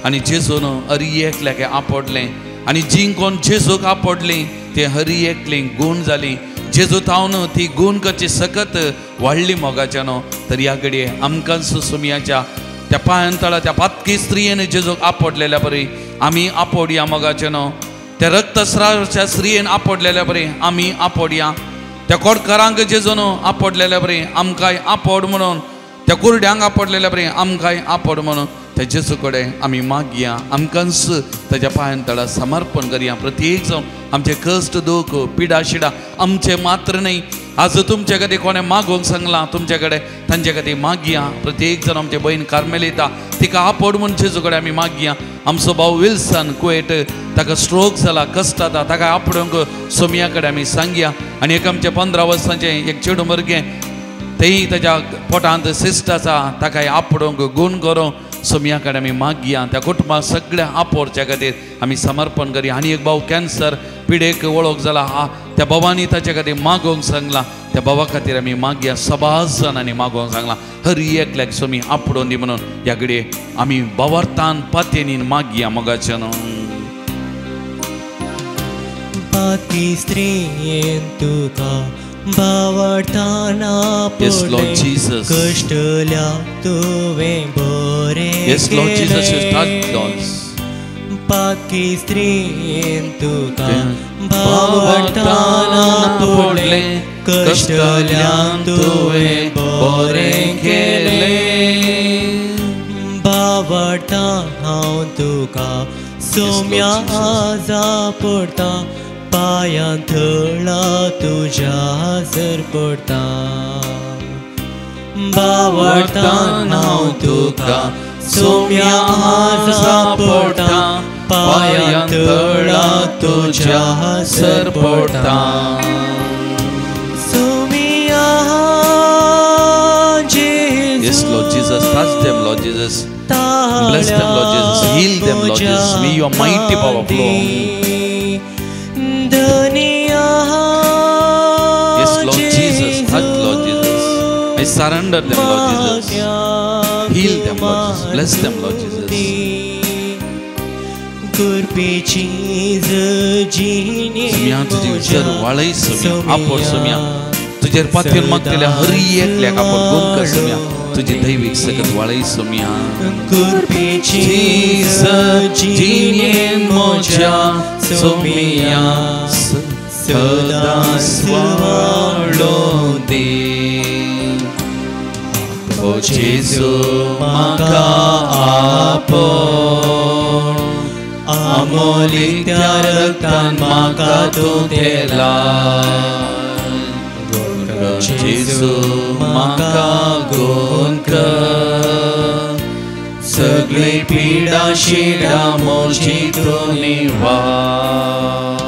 आनी जेजून हरी एकल्याके आपडलें आनी जीं कोण जेजूक आपडलीं ते हरी एकलीं गूण जालीं जेजू तावन ती गूण कशी सकत वाडली मोगाच्या न्हू तर ह्या घडये आमकां सुमयाच्या त्या पांयां तळा त्या पातकी स्त्रियेन जेजूक आपडलेल्या बरी आमी आपडया मोगाचे न्हू त्या रक्तस्रावाच्या स्त्रियेन आपडलेल्या बरी आमी आपडया त्या कोडकारांक जेजून आपडलेल्या बरी आमकांय आपड म्हणून त्या कुरड्यांक आपडलेल्या बरी आमकांय आपड म्हणून त्या जेजू कडेन आमी मागया आमकांच ताच्या पांयां तळा समर्पण करया प्रत्येक जावन आमचे कश्ट दूख पिडा शिडा आमचे मात्र न्ही आज तुमचे कडेन कोणें मागोवंक सांगलां तुमचे कडेन तांचे खातीर मागया प्रत्येक जाण आमचे बहीण कार्मेलिता तिका आपड म्हूण जेजू कडेन आमी मागया आमचो भाव विल्सन कुवेट ताका स्ट्रोक जाला कश्ट जाता ताका आपडूंक सुमया कडेन आमी सांगया आनी एक आमचे 15 वर्सांचें एक चेडूं भुरगें तेंय ताच्या पोटांत सिस्ट आसा ताकाय आपडूंक गूण करूंक सुमया कडेन आमी मागया त्या कुटुंबाक सगळ्या आपडच्या खातीर आमी समर्पण करया आनी एक भाव कॅन्सर पिडेक वळख जाला त्या भावानी ताचे खातीर मागोवंक सांगलां त्या भावा खातीर आमी मागया सबास जाणांनी मागोवंक सांगलां हरी एकल्याक सुमी आपडोवन दी म्हणून ह्या घडये आमी भावार्थान पातयेनीन मागया मोगाचे न्हू पातकी स्त्रियेन तुका भावार्थान Yes, Lord Jesus. कश्टल्या तुवें बरें Yes, Lord Jesus, you touch Lord. पातकी स्त्रियेन तुका भावार्थान आपले कश्टल्यान तुवें बरें केलें भावार्थान हांव तुका सोम्या आज पडटा पांयां थळा तुज्या हजर पडटा भावार्थान हांव तुका सोम्या आज पडटा पांयां थळा तुज्या हजर पडटा Saumya Yes, Lord Jesus, touch them, Lord Jesus. Bless them, Lord Jesus. Heal them, Lord Jesus. May your mighty power flow. Yes, Lord Jesus, touch, Lord Jesus. I surrender them, Lord Jesus. Heal them, Lord Jesus. Bless them, Lord Jesus. सुम्या तुझे विचार वाळई सुम्या आपड सुम्या तुझे पातयेन मागतल्या हरी एकल्याक आपड गुण कर सुम्या तुझी दैविक सकत वाळई सुम्या कुरपीची जिणेन मोज्या सुम्या सदा स्वाळो दे ओ जेजू म्हाका आपड अमोलीक त्या रक्तान म्हाका तूं दिला जेजू म्हाका गूण कर सगळी पिडा शिडा मोजी तूं निवार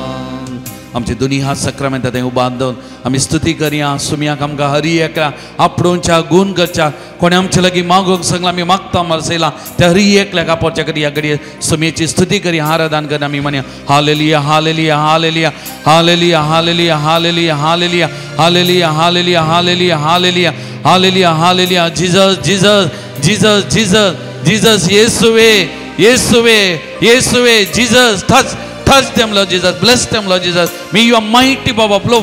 आमचे दोनी हात सक्रामेंता थंय उबारून आमी स्तुती करया सुमयाक आमकां हरी एकल्या आपणोवच्या गुण करच्या कोणी आमचे लागीं मागोवंक सांगला आमी मागता मारसयला त्या हरी एकल्याक आपोवच्या करी ह्या घडये सुमयेची स्तुती करया आराधन करया आमी म्हणया hallelujah hallelujah hallelujah hallelujah hallelujah hallelujah hallelujah hallelujah hallelujah hallelujah hallelujah hallelujah hallelujah Jesus Jesus Jesus Jesus Jesus येसुवे येसुवे येसुवे Jesus touch them Lord Jesus, bless them Lord Jesus, may your mighty power flow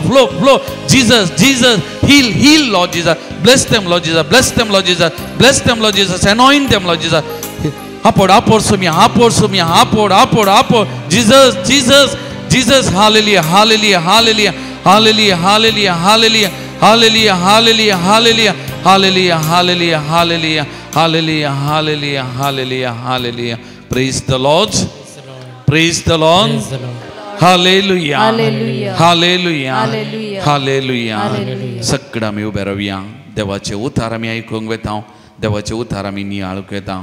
Jesus Jesus heal Lord Jesus, bless them Lord Jesus, bless them Lord Jesus, bless them Lord Jesus, anoint them Lord Jesus. Apod sumia Jesus Jesus Jesus hallelujah hallelujah hallelujah hallelujah hallelujah hallelujah hallelujah hallelujah hallelujah hallelujah hallelujah hallelujah hallelujah hallelujah hallelujah hallelujah. Praise the Lord. Praise the Lord. Hallelujah. Hallelujah. Hallelujah. Hallelujah. Hallelujah. Hallelujah. सगळं आमी उबे रावया देवाचे उतार आमी आयकूंक वेता देवाचे उतार आमी नियाळूंक येता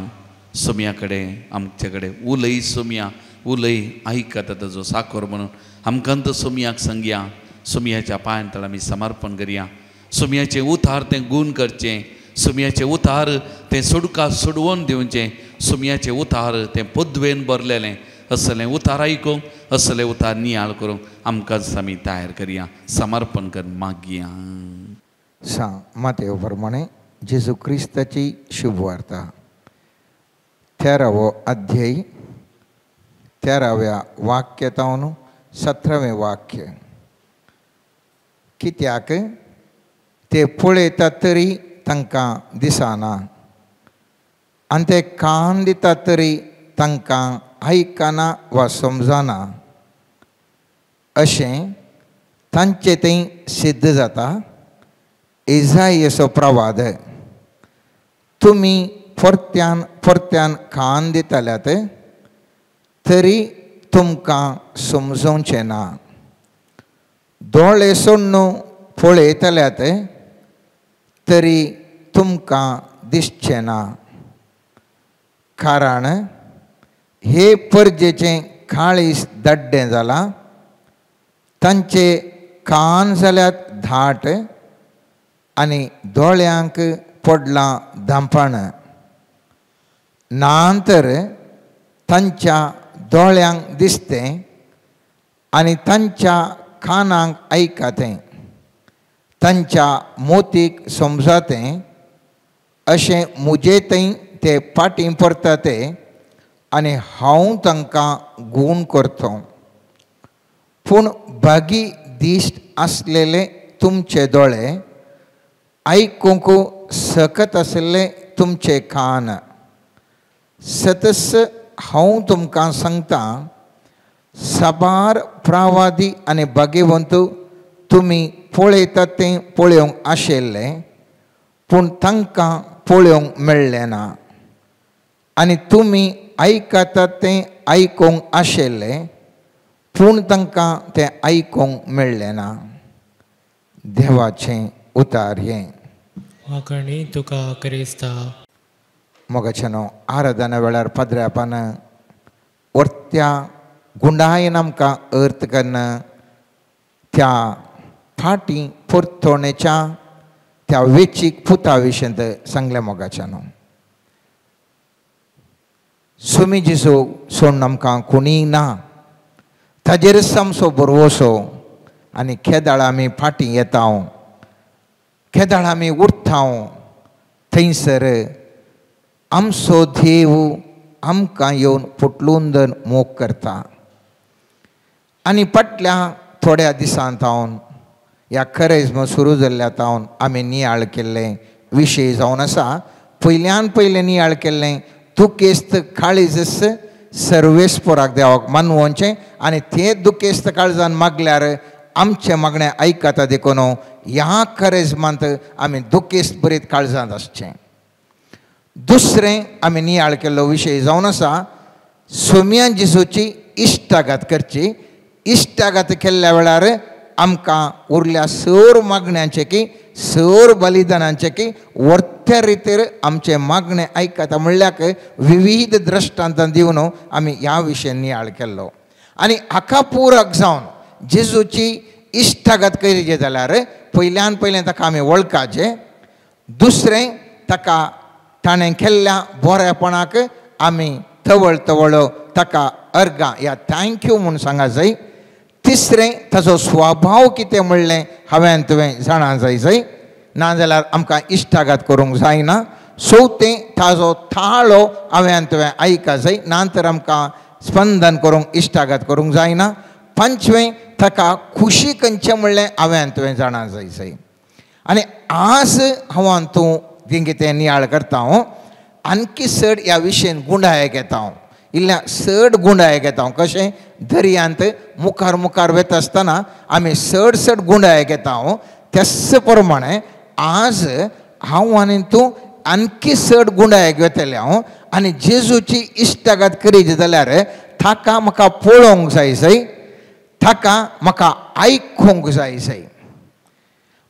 सुमया कडेन आमचे कडेन उलय सुमया उलय आयकता ताजो साकोर म्हणून आमकां तो सुमयाक सांगया सुमयाच्या पांयां तळ आमी समर्पण करया सुमयाचे उतार तें गूण करचें सुमयाचे उतार तें सुडका सुडवून दिवचें सुमयाचे उतार तें पदवेन भरलेलें असलें उतार आयकूंक असलें उतार नियाळ करूंक आमकांच आमी तयार करया समर्पण कर मागया. मातेव प्रमाणे जेजू क्रिस्ताची शुभ वार्ता 13वो अध्याय 13व्या वाक्यातावन 17वें वाक्य. कित्याक ते पळयतात तरी तांकां दिसना आनी ते कान दितात तरी तांकां आयकना वा समजना अशें तांचे थंय सिद्ध जाता. इसायेचो प्रवाद. तुमी परत्यान परत्यान कान दितल्यात तरी तुमकां समजोवचें ना, दोळे सोडून पळयतल्यात तरी तुमकां दिसचें ना. कारण हे परजेचें काळीस दड्डें जालां, तांचे कान जाल्यात धाट आनी दोळ्यांक पडलां धांपण. नांतर तांच्या दोळ्यांक दिसतें आनी तांच्या कानांक आयकतें, तांच्या मोतीक समजतें अशें मुजे थंय ते फाटीं परतात आनी हांव तांकां गूण करतों. पूण बागी दिश्ट आसलेले तुमचे दोळे, आयकूंक सकत आसले तुमचे कान. सतस हांव तुमकां सांगता, साबार प्रवादी आनी भाग्यवंत तुमी पळयतात तें पळोवंक आशिल्ले, पूण तांकां पळोवंक मेळ्ळें ना. आनी तुमी आयकतात तें आयकूंक आशिल्ले, पूण तांकां तें आयकूंक मेळ्ळें ना. देवाचें उतार हें. वाकणी तुका क्रिस्ता. मोगाचेनो आराधना वेळार पद्र्यापान वर्त्या गुंडायेन आमकां अर्थ करना त्या फाटीं परतोवणेच्या त्या वेचीक पुता विशयंत सांगलें मोगाचेनो. सुमी जेजू सोडून आमकां कोणीय ना, ताजेरच आमचो भरवोसो. आनी केदाळ आमी फाटीं येता, केदाळ आमी उरता, थंयसर आमचो देव आमकां येवन फुटलूंदन मोग करता. आनी फाटल्या थोड्या दिसांत ह्या खरेजम सुरू जाल्ल्या तावन आमी नियाळ केल्लें विशय जावन आसा. पयल्यान पयलें नियाळ केल्लें दुखेस्त काळीज सर्वेस्पराक देवाक मानवचें आनी तें दुखेस्त काळजान मागल्यार आमचें मागणें आयकता देखून ह्या खरेजमांत आमी दुखेस्त बरीत काळजांत आसचें. दुसरें आमी नियाळ केल्लो विशय जावन आसा सोम्या जेजूची इश्टागत करची. इश्टागत केल्ल्या वेळार आमकां उरल्या सर मागण्यांचे की सर बलिदानांचे की वर्त्या रितीर आमचे मागणें आयकता म्हणल्यार विविध दृश्टांतां दिवन आमी ह्या विशय नियाळ केल्लो. आनी हाका पुरक जावन जेजूची इश्टागत करीचे जाल्यार पयल्यान पयलें ताका आमी वळखाचें. दुसरें ताका ताणें केल्ल्या बरेपणाक आमी तवळ तवळ ताका अर्गां या थँक्यू म्हूण सांगा जाय. तिसरें ताचो स्वभाव कितें म्हणलें हांवें तुवें जाणा जाय नाजाल्यार आमकां इश्टागत करूंक जायना. चवथें ताजो ताळो हांवें तुवें आयका जाय नांतर आमकां स्पंदन करूंक इश्टागत करूंक जायना. पंचवें ताका खुशी खंयचें म्हणलें हांवें तुवें जाणा जाय. आनी आज हांव तूं तेंगे तें नियाळ करता हांव आणकी चड ह्या विशयेन गुंडाळेक येता हांव. इल्ल्या चड गुंडाळेक येता हांव. कशें दर्यांत मुखार मुखार वता आसतना आमी चड चड गुंडाळेक येता हांव. त्याच प्रमाणे आज हांव आनी तूं आणकी चड गुंडाळेक वतले हांव. आनी जेजूची इश्टागत करीत जाल्यार ताका म्हाका पळोवंक जाय ताका म्हाका आयकूंक जाय.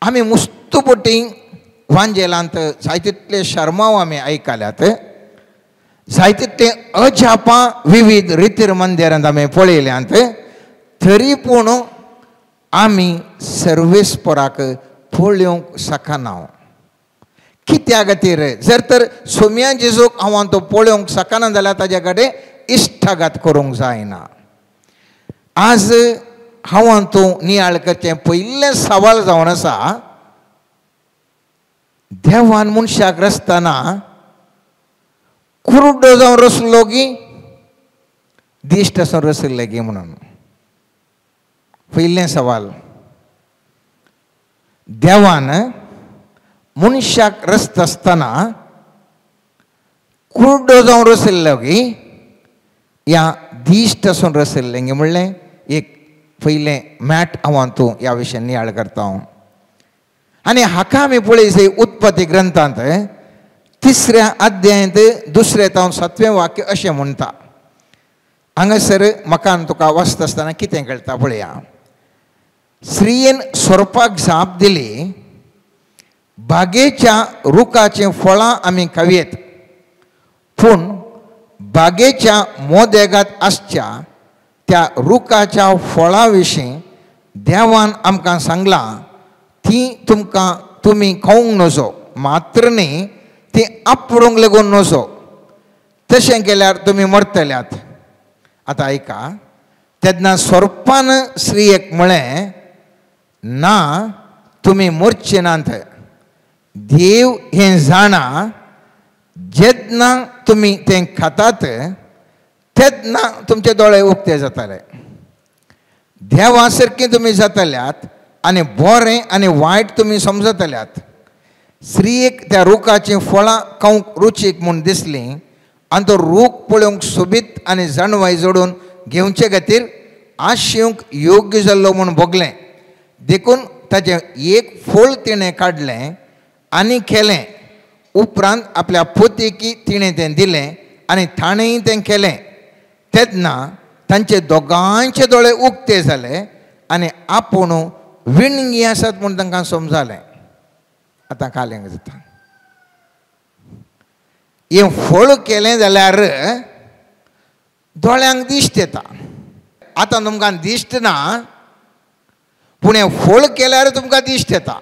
आमी मुस्तुपटी वांजेलांत जायतितले शर्माव आमी आयकल्यात. जायतितले अजापां विविध रितीर मंदिरांत आमी पळयल्यांत. तरी पूण आमी सर्वेस्पराक पळोवंक शकना. कित्या खातीर जर तर सोम्या जेजूक हांव तो पळोवंक शकना जाल्यार ताजे कडेन इश्टागत करूंक जायना. आज हांव तूं नियाळ करचें पयलें सवाल जावन आसा देवान मनशाक रचतना कुर्डो जावन रचलो की दिश्ट आसून रचले गी म्हणून. पयलें सवाल देवान मनशाक रचता आसतना कुर्डो जावन रचल्लो की या दिश्ट आसून रचल्लें गे म्हणलें एक पयलें मॅट हांव तूं ह्या विशयान नियाळ करता हांव. आनी हाका आमी पळय उत्पत्ती ग्रंथांत 3ऱ्या अध्यायांत 2 तावन 7वें वाक्य अशें म्हणटा. हांगासर म्हाका तुका वाचता आसतना कितें कळटा पळया. स्त्रियेन सोरपाक जाप दिली बागेच्या रुखाचें फळां आमी खावेत पूण बागेच्या मोदेगांत आसच्या त्या रुखाच्या फळां विशीं देवान आमकां सांगलां ती तुमी खावंक नजो मात्र न्ही ती आपडूंक लागून नजो तशें केल्यार तुमी मरतल्यात. आतां आयका तेन्ना सोरपान स्त्रियेक म्हळें ना तुमी मरचे नात. देव हें जाणा जेन्ना तुमी तें खातात तेन्ना तुमचे दोळे उक्ते जातले. देवा सारकी तुमी जातल्यात आनी बरें आनी वायट तुमी समजतल्यात. स्त्रियेक त्या रुखाचीं फळां खावंक रुचीक म्हूण दिसलीं आनी तो रूख पळोवंक सोबीत आनी जणवाय जोडून घेवचे खातीर आशेवंक योग्य जाल्लो म्हूण भोगलें. देखून ताचें एक फळ तिणें काडलें आनी केलें. उपरांत आपल्या पोतेकी तिणें तें दिलें आनी ताणेंय तें केलें. तेन्ना तांचे दोगांयचे दोळे उक्ते जाले आनी आपूण विणगी आसात म्हूण तांकां समजलें. आतां कालेंग जाता हें फळ केलें जाल्यार दोळ्यांक दिश्ट येता. आतां तुमकां दिश्ट ना पूण हें फळ केल्यार तुमकां दिश्ट येता.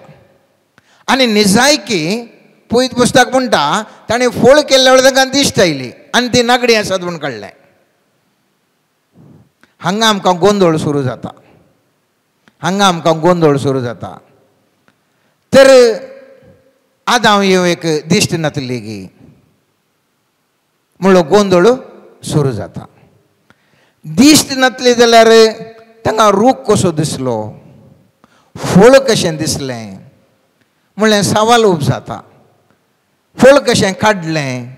आनी निजायकी पयत पुस्तक म्हणटा ताणें फळ केल्ल्या वेळार तांकां दिश्ट आयली आनी ती नागडी आसात म्हूण कळ्ळें. हांगा आमकां गोंदळ सुरू जाता. हांगा आमकां गोंदळ सुरू जाता. तर आदां ह्यो एक दिश्ट नातली गी म्हणलो गोंदळ सुरू जाता. दिश्ट नातली जाल्यार तांकां रूख कसो दिसलो फळ कशें दिसलें म्हणलें सवाल उपजाता. फळ कशें काडलें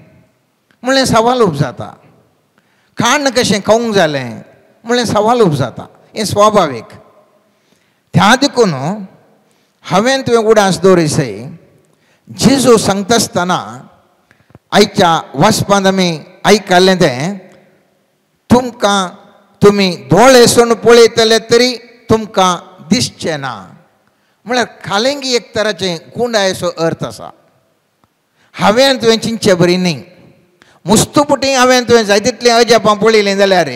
म्हणलें सवाल उपजाता. खाण कशें खावंक जालें म्हणलें सवाल उपजाता. हें स्वाभावीक. त्या देखून हांवें तुवें उडास दवरिसय जेजू सांगता आसतना आयच्या वाचपांत आमी आयकल्लें तें तुमी दोळे सोन पळयतले तरी तुमकां दिसचें ना म्हळ्यार खालेंगी एक तराचें गुंडायेचो अर्थ आसा. हांवें तुवें चिंतचें बरी न्ही. मुस्तुपटी हांवें तुवें जाय तितलें अजापां पळयलें जाल्यार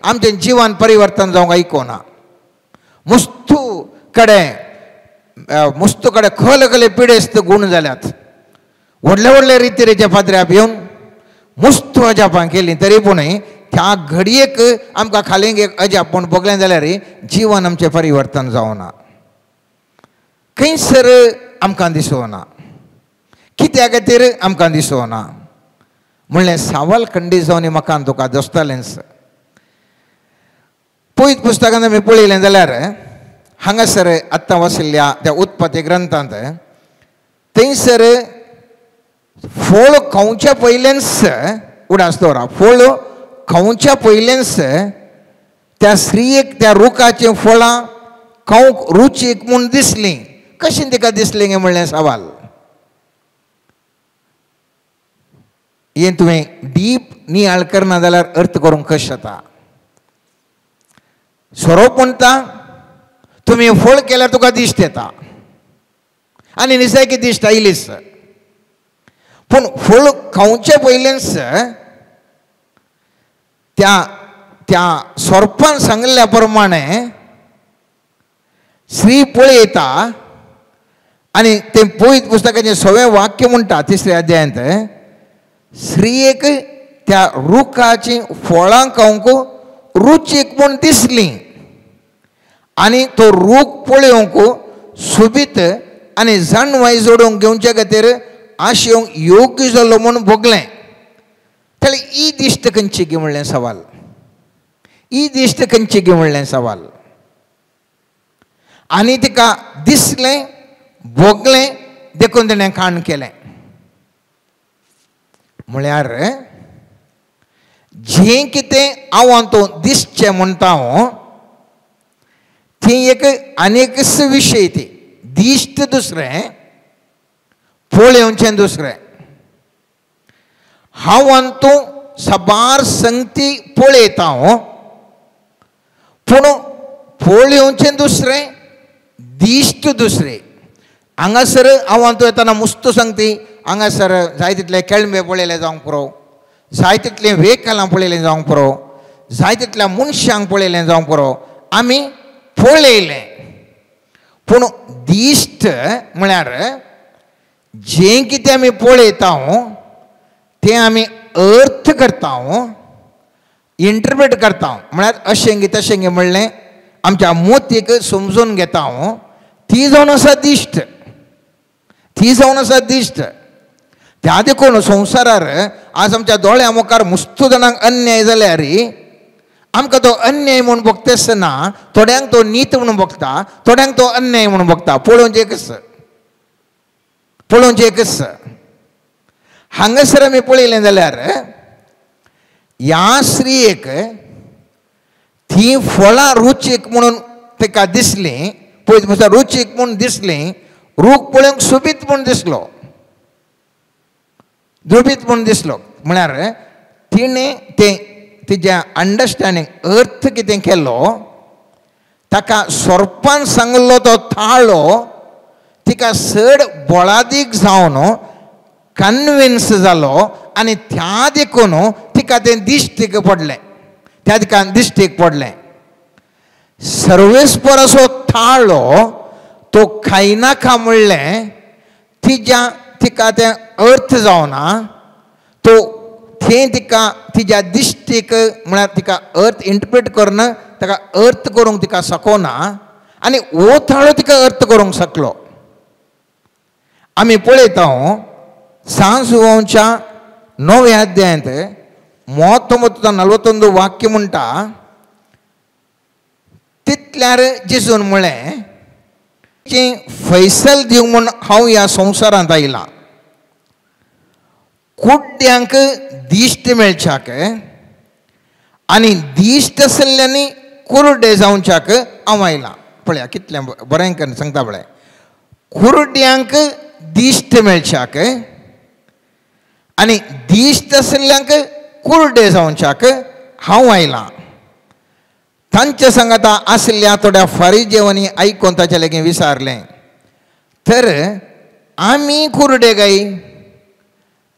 आमचें जिवन परिवर्तन जावंक आयकोना. मुस्तू कಡೆ खले पिडेस्त गुण जाल्यात व्हडले रितीरेच्या पात्र्याप येवन मुस्तू अजापां केली तरी पूण त्या घडयेक आमकां खालींक एक अजाप पूण बगलें जाल्यार जीवन आमचें परिवर्तन जावना खंयसर आमकां दिसोना कित्या खातीर आमकां दिसोना म्हणलें सावल खंडी जावन म्हाका तुका दोस्तालेंच पयत पुस्तकांत आमी पळयलें जाल्यार हांगासर आत्तां वाचिल्ल्या त्या उत्पत्ती ग्रंथांत थंयसर फळ खावच्या पयलेंच उडास दवरा फळ खावच्या पयलेंच त्या स्त्रियेक त्या रुखाचीं फळां खावंक रुचीक म्हूण दिसलीं कशें तिका दिसलीं गे म्हणलें सवाल हें तुवें डीप नियाळ करना जाल्यार अर्थ करूंक कशें जाता सोरोप म्हणटा तुमी फळ केल्यार तुका दिश्ट येता आनी निसर्गी दिश्ट आयलीच पूण फळ खावचे पयलेंच त्या सोरपान सांगल्या प्रमाणे स्त्री पळयता आनी तें पळयत पुस्तकाचें 6वें वाक्य म्हणटा 3ऱ्या अध्यायांत स्त्रियेक त्या रुखाची फळां खावंक रुचीक म्हूण दिसलीं आनी तो रूख पळोवंक सोबीत आनी जाणवाय जोडूंक घेवचे खातीर आशेवंक योग्य जालो म्हूण बगलें जाल्यार ही दिश्ट खंयची गे म्हणलें सवाल ही दिश्ट खंयची गे म्हणलें सवाल आनी तिका दिसलें बगलें देखून तिणें खाण केलें म्हळ्यार जें कितें हांव तो दिसचें म्हणटा हांव थंय एक आनीकच विशय ती दिश्ट दुसरें पळोवचें दुसरें हांव तूं सबार संगती पळयता पूण पळोवचें दुसरें दिश्ट दुसरें हांगासर हांव तूं येताना मुस्त संगती हांगासर जाय तितले केळमे पळयले जावंक पुरो जाय तितलें वेकलां पळयलें जावंक पुरो जाय तितल्या मनशांक पळयलें जावंक पुरो आमी पळयलें पूण दिश्ट म्हळ्यार जें कितें आमी पळयता तें आमी अर्थ करता इंटरप्रेट करता म्हळ्यार अशें गे तशें गे म्हणलें आमच्या मोतीक समजून घेता ती जावन आसा दिश्ट ती जावन आसा दिश्ट त्या देखून संवसारार आज आमच्या दोळ्या मुखार मुस्त जाणांक अन्याय जाल्यार आमकां तो अन्याय म्हूण बगता आसतना थोड्यांक तो नीत म्हणून बगता थोड्यांक तो अन्याय म्हणून बगता पळोवचें एकच हांगासर आमी पळयलें जाल्यार ह्या स्त्रियेक ती फळां रुचीक म्हणून तिका दिसलीं पळयत म्हळ्यार रुचीक म्हूण दिसलीं रूख पळोवंक सोबीत म्हूण दिसलो दुबीत म्हूण दिसलो म्हळ्यार तिणें तें तिच्या अंडरस्टँडींग अर्थ कितें केलो ताका सोरपान सांगलो तो थाळो तिका चड बोळादीक जावन कन्विन्स जालो आनी त्या देखून तिका तें दिश्टीक पडलें त्या तिका दिश्टीक पडलें सर्वेस्पर असो थाळो तो खायनाका म्हणलें तिका तें अर्थ जावना तो थंय तिका तिच्या दिश्टीक म्हळ्यार तिका अर्थ इंटरप्रेट करना ताका अर्थ करूंक तिका शकना आनी हो थाळो तिका अर्थ करूंक शकलो आमी पळयता सांसुवांच्या 9व्या अध्यायांत 39-41 वाक्य म्हणटा तितल्यार जेजून म्हळें की फैसल दिवंक म्हूण हांव ह्या संवसारांत आयलां कुड्ड्यांक दिश्ट मेळच्याक आनी दिश्ट आसल्ल्यांनी कुर्डे जावच्याक हांव आयलां पळया कितलें बरें करून सांगता पळय कुर्ड्यांक दिश्ट मेळच्याक आनी दिश्ट आसल्ल्यांक कुर्डे जावच्याक हांव आयलां तांचे सांगाता आसल्या थोड्या फारिजेवांनी आयकून ताचे लागीं विचारलें तर आमी कुर्डे गाय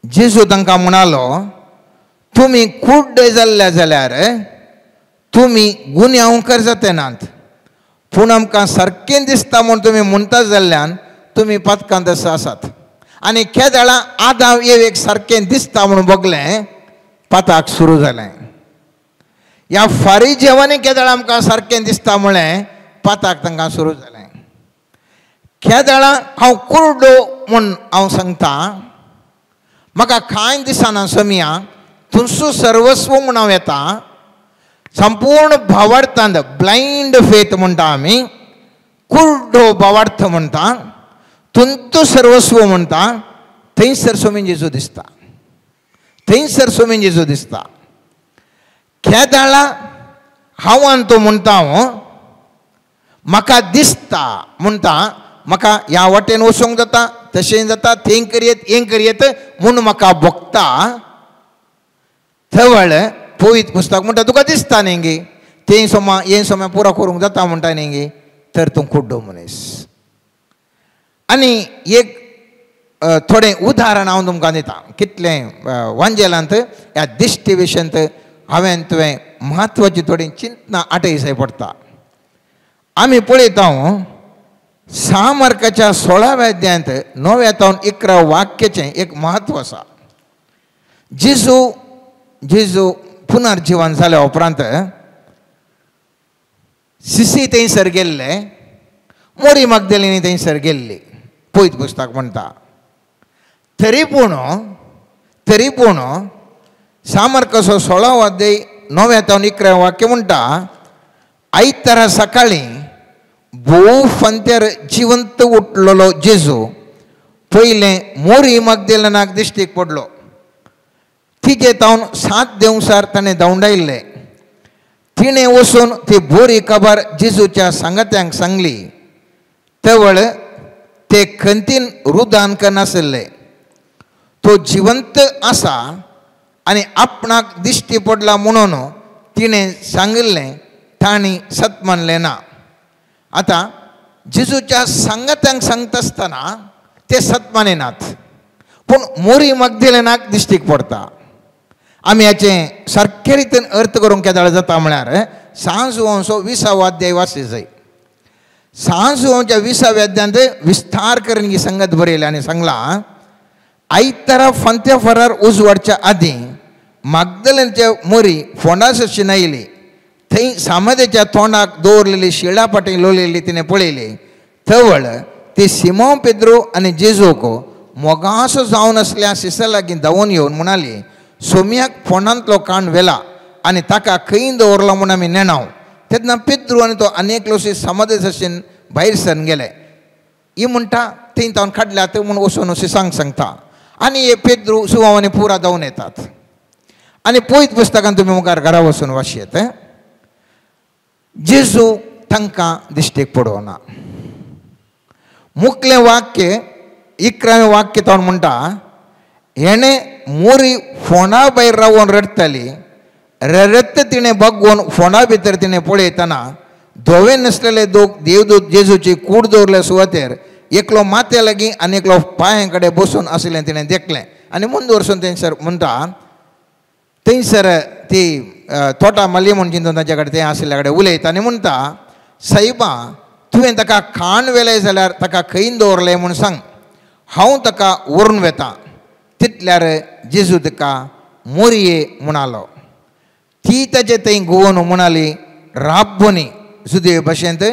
जेजू तांकां म्हणालो तुमी कुड्डे जाल्ले जाल्यार तुमी गुन्यांवकार जाते नात पूण आमकां सारकें दिसता म्हूण तुमी म्हणटा जाल्ल्यान तुमी पथकांत तसो आसात आनी केदाळां आदां एक सारकें दिसता म्हणून बगलें पथक सुरू जालें ह्या फारिजेवांनी केदाळां आमकां सारकें दिसता म्हळें पथक तांकां सुरू जालें केदाळां हांव कुर्डो म्हूण हांव सांगता म्हाका कांय दिसना सोमिया तुमचो सर्वस्व म्हूण हांव येता संपूर्ण भावार्थांत ब्लायंड फेथ म्हणटा आमी कुर्डो भावार्थ म्हणटा तुमचो सर्वस्व म्हणटा थंयसर सोमी जेजू दिसता थंयसर सोमी जेजू दिसता केदाळां हांवान तो म्हणटा म्हाका दिसता म्हणटा म्हाका ह्या वाटेन वचूंक जाता तशें जाता थंय करयेत हें करयेत म्हूण म्हाका भोगता थवळ पवित्र पुस्तक म्हणटा तुका दिसता न्ही गे तें सोमा हें सोमा पुरो करूंक जाता म्हणटा न्ही गे तर तूं कुड्डो मनीस आनी एक थोडें उदाहरण हांव तुमकां दिता कितलें वांजेलांत ह्या दिश्टी विशयांत हांवें तुवें म्हत्वाची थोडी चिंतना आटय जाय पडटा आमी पळयता सामार्काच्या 16व्या अध्यायांत 9व्या ते 11 वाक्याचें एक म्हत्व आसा जेजू पुनर्जीवन जाल्या उपरांत सिसी थंयसर गेल्ले मोरी मगदलिनी थंयसर गेल्ली पवित्र पुस्तक म्हणटा तरी पूण सामार्काचो 16वा अध्याय 9व्या ते 11 वाक्य म्हणटा आयतारा सकाळीं भोव फांत्यार जिवंत उठलेलो जेजू पयलें मोरी मगदलिनाक दिश्टीक पडलो तिचे तावन 7 दिवसार ताणें धांवडायल्ले तिणें वचून ती बरी खबर जेजूच्या सांगात्यांक सांगली तेवळ ते खंतीन रुदान करनासले तो जिवंत आसा आनी आपणाक दिश्टी पडला म्हणून तिणें सांगिल्लें तांणी सत मानलें ना आतां जेजूच्या सांगात्यांक सांगता आसतना ते सत मानिनात पूण मोरी मगदलिनाक दिश्टीक पडटा आमी हाचें सारके रितीन अर्थ करूंक केदाळ जाता म्हळ्यार सांज वंसो 20वा अध्याय वाचले जाय सांज वंच्या 20व्या अध्यायांत विस्तार करून ही संगत बरयल्या आनी सांगला आयतारा फांत्या फरार उजवाडच्या आदीं मगदलिनाचे मोरी फोंडासशीन आयली थंय सामादेच्या तोंडाक दवरलेली शिळा पाटी लोलयली तिणें पळयली थवळ ती सिमोन पेद्रो आनी जेजूक मोगासो जावन आसल्या सिसा लागीं धांवून येवन म्हणाली सोम्याक फोंडांतलो काण व्हेला आनी ताका खंय दवरलो म्हूण आमी नेणाव तेन्ना पेद्रू आनी तो आनेकलो समाधी सशीन भायर सरून गेले ही म्हणटा थंय तावन काडल्यात म्हूण वचून सिसांक सांगता आनी हे पेद्रू सुवांनी पुरा धांवन येतात आनी पवित्र पुस्तकांत तुमी मुखार घरा वचून वाचयेत जेजू तांकां दिश्टीक पडोवना मुखलें वाक्य 11वें वाक्य तावन म्हणटा हेणें मोरी फोंडा भायर रावून रडटाली रडत तिणें बगून फोंडा भितर तिणें पळयतना धोवे नासलेले दोग देवदूत जेजूची कूड दवरले सुवातेर एकलो माथ्या लागीं आनी एकलो पांयां कडेन बसून आशिल्लें तिणें देखलें आनी मुंद वरसून थंयसर म्हणटा थंयसर ती तोटा मल्ली म्हूण चिंतून ताचे कडेन तें आशिल्ल्या कडेन उलयता आनी म्हणटा सायबा तुवें ताका खाण व्हेलें जाल्यार ताका खंय दवरलें म्हूण सांग हांव ताका व्हरून वेतां तितल्यार जेजू ताका मोरये म्हणालो ती ताचे थंय घुंवून म्हणाली राब्बोनी जुदे भाशेंत